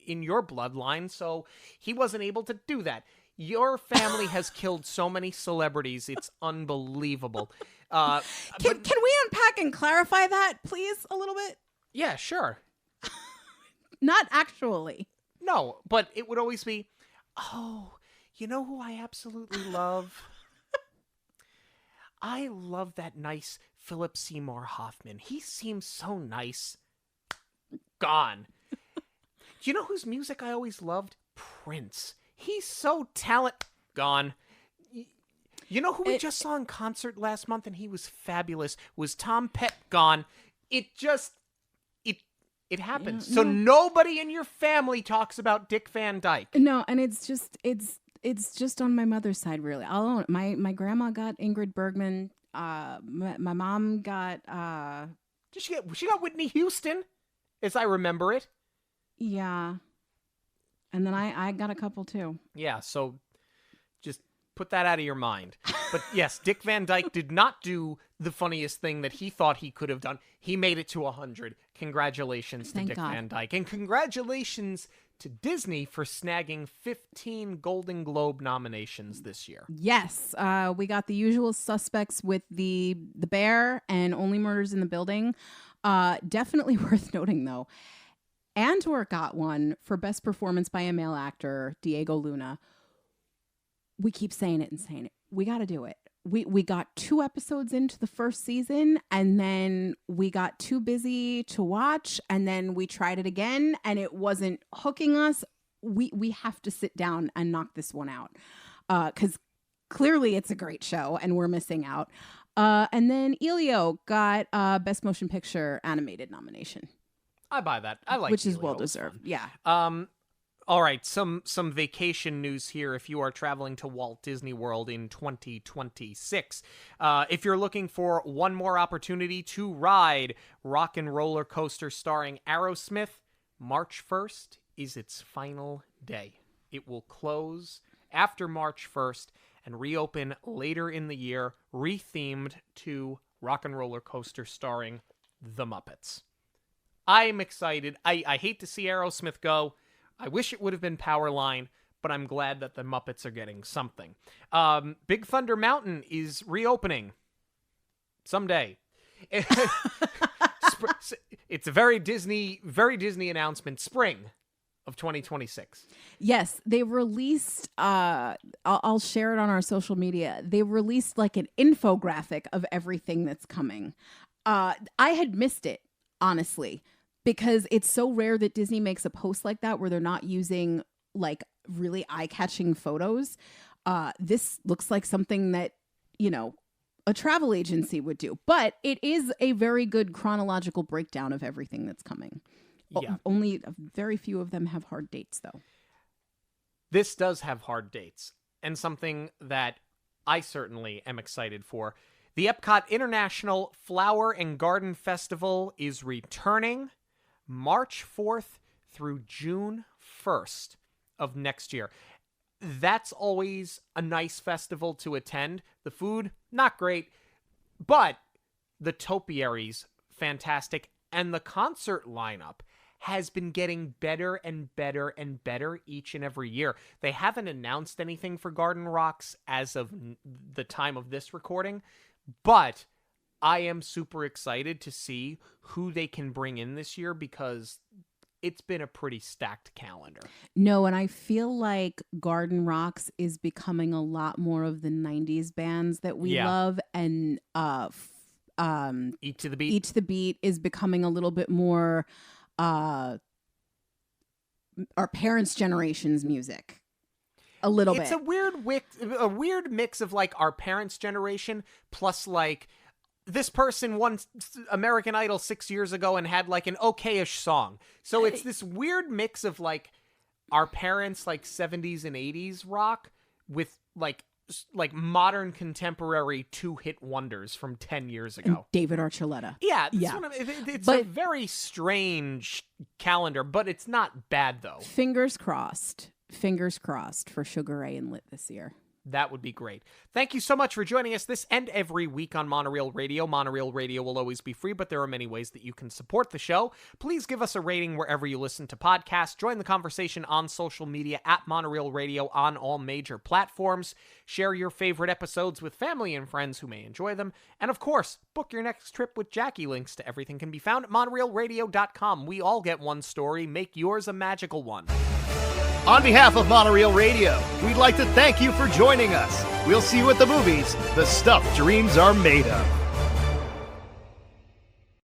in your bloodline, so he wasn't able to do that. Your family has killed so many celebrities. It's unbelievable. Can we unpack and clarify that, please, a little bit? Yeah, sure. Not actually. No, but it would always be, oh, you know who I absolutely love? I love that nice Philip Seymour Hoffman. He seems so nice. Gone. Do you know whose music I always loved? Prince. He's so gone. You know who we just saw in concert last month and he was fabulous? Was Tom Petty. Gone. It happens. Yeah, so nobody in your family talks about Dick Van Dyke. No, and it's just on my mother's side, really. I'll own it. My grandma got Ingrid Bergman. My mom got she got Whitney Houston, as I remember it. Yeah. And then I got a couple too. Yeah, so just put that out of your mind. But yes, Dick Van Dyke did not do the funniest thing that he thought he could have done. He made it to 100. Congratulations to Dick Van Dyke. And congratulations to Disney for snagging 15 Golden Globe nominations this year. Yes, we got the usual suspects with the Bear and Only Murders in the Building. Definitely worth noting, though. Andor got one for Best Performance by a Male Actor, Diego Luna, we keep saying it. We got to do it. We got 2 episodes into the first season, and then we got too busy to watch, and then we tried it again, and it wasn't hooking us. We have to sit down and knock this one out, because clearly it's a great show, and we're missing out. And then Elio got Best Motion Picture Animated nomination. I buy that. I like which Elio. is well deserved. Yeah. All right, some vacation news here if you are traveling to Walt Disney World in 2026. If you're looking for one more opportunity to ride Rock and Roller Coaster starring Aerosmith, March 1st is its final day. It will close after March 1st and reopen later in the year, rethemed to Rock and Roller Coaster starring The Muppets. I'm excited. I hate to see Aerosmith go. I wish it would have been Powerline, but I'm glad that the Muppets are getting something. Big Thunder Mountain is reopening someday. It's a very Disney announcement. Spring of 2026. Yes, they released, I'll share it on our social media. They released like an infographic of everything that's coming. I had missed it, honestly, because it's so rare that Disney makes a post like that where they're not using like really eye-catching photos. This looks like something that, a travel agency would do. But it is a very good chronological breakdown of everything that's coming. Yeah. Only very few of them have hard dates, though. This does have hard dates, and something that I certainly am excited for. The Epcot International Flower and Garden Festival is returning March 4th through June 1st of next year. That's always a nice festival to attend. The food, not great, but the topiaries, fantastic. And the concert lineup has been getting better and better and better each and every year. They haven't announced anything for Garden Rocks as of the time of this recording, but I am super excited to see who they can bring in this year because it's been a pretty stacked calendar. No, and I feel like Garden Rocks is becoming a lot more of the 90s bands that we love, and Eat to the Beat. Eat to the Beat is becoming a little bit more our parents' generation's music. A little bit. It's a weird mix of like our parents' generation plus like this person won American Idol 6 years ago and had like an okay-ish song. So it's this weird mix of like our parents like 70s and 80s rock with like modern contemporary 2-hit wonders from 10 years ago. And David Archuleta. Yeah. It's a very strange calendar, but it's not bad though. Fingers crossed for Sugar Ray and Lit this year. That would be great. Thank you so much for joining us this and every week on Monoreel Radio. Monoreel Radio will always be free, but there are many ways that you can support the show. Please give us a rating wherever you listen to podcasts. Join the conversation on social media at Monoreel Radio on all major platforms. Share your favorite episodes with family and friends who may enjoy them. And of course, book your next trip with Jackie. Links to everything can be found at monoreelradio.com. We all get one story. Make yours a magical one. On behalf of Monoreel Radio, we'd like to thank you for joining us. We'll see you at the movies, the stuff dreams are made of.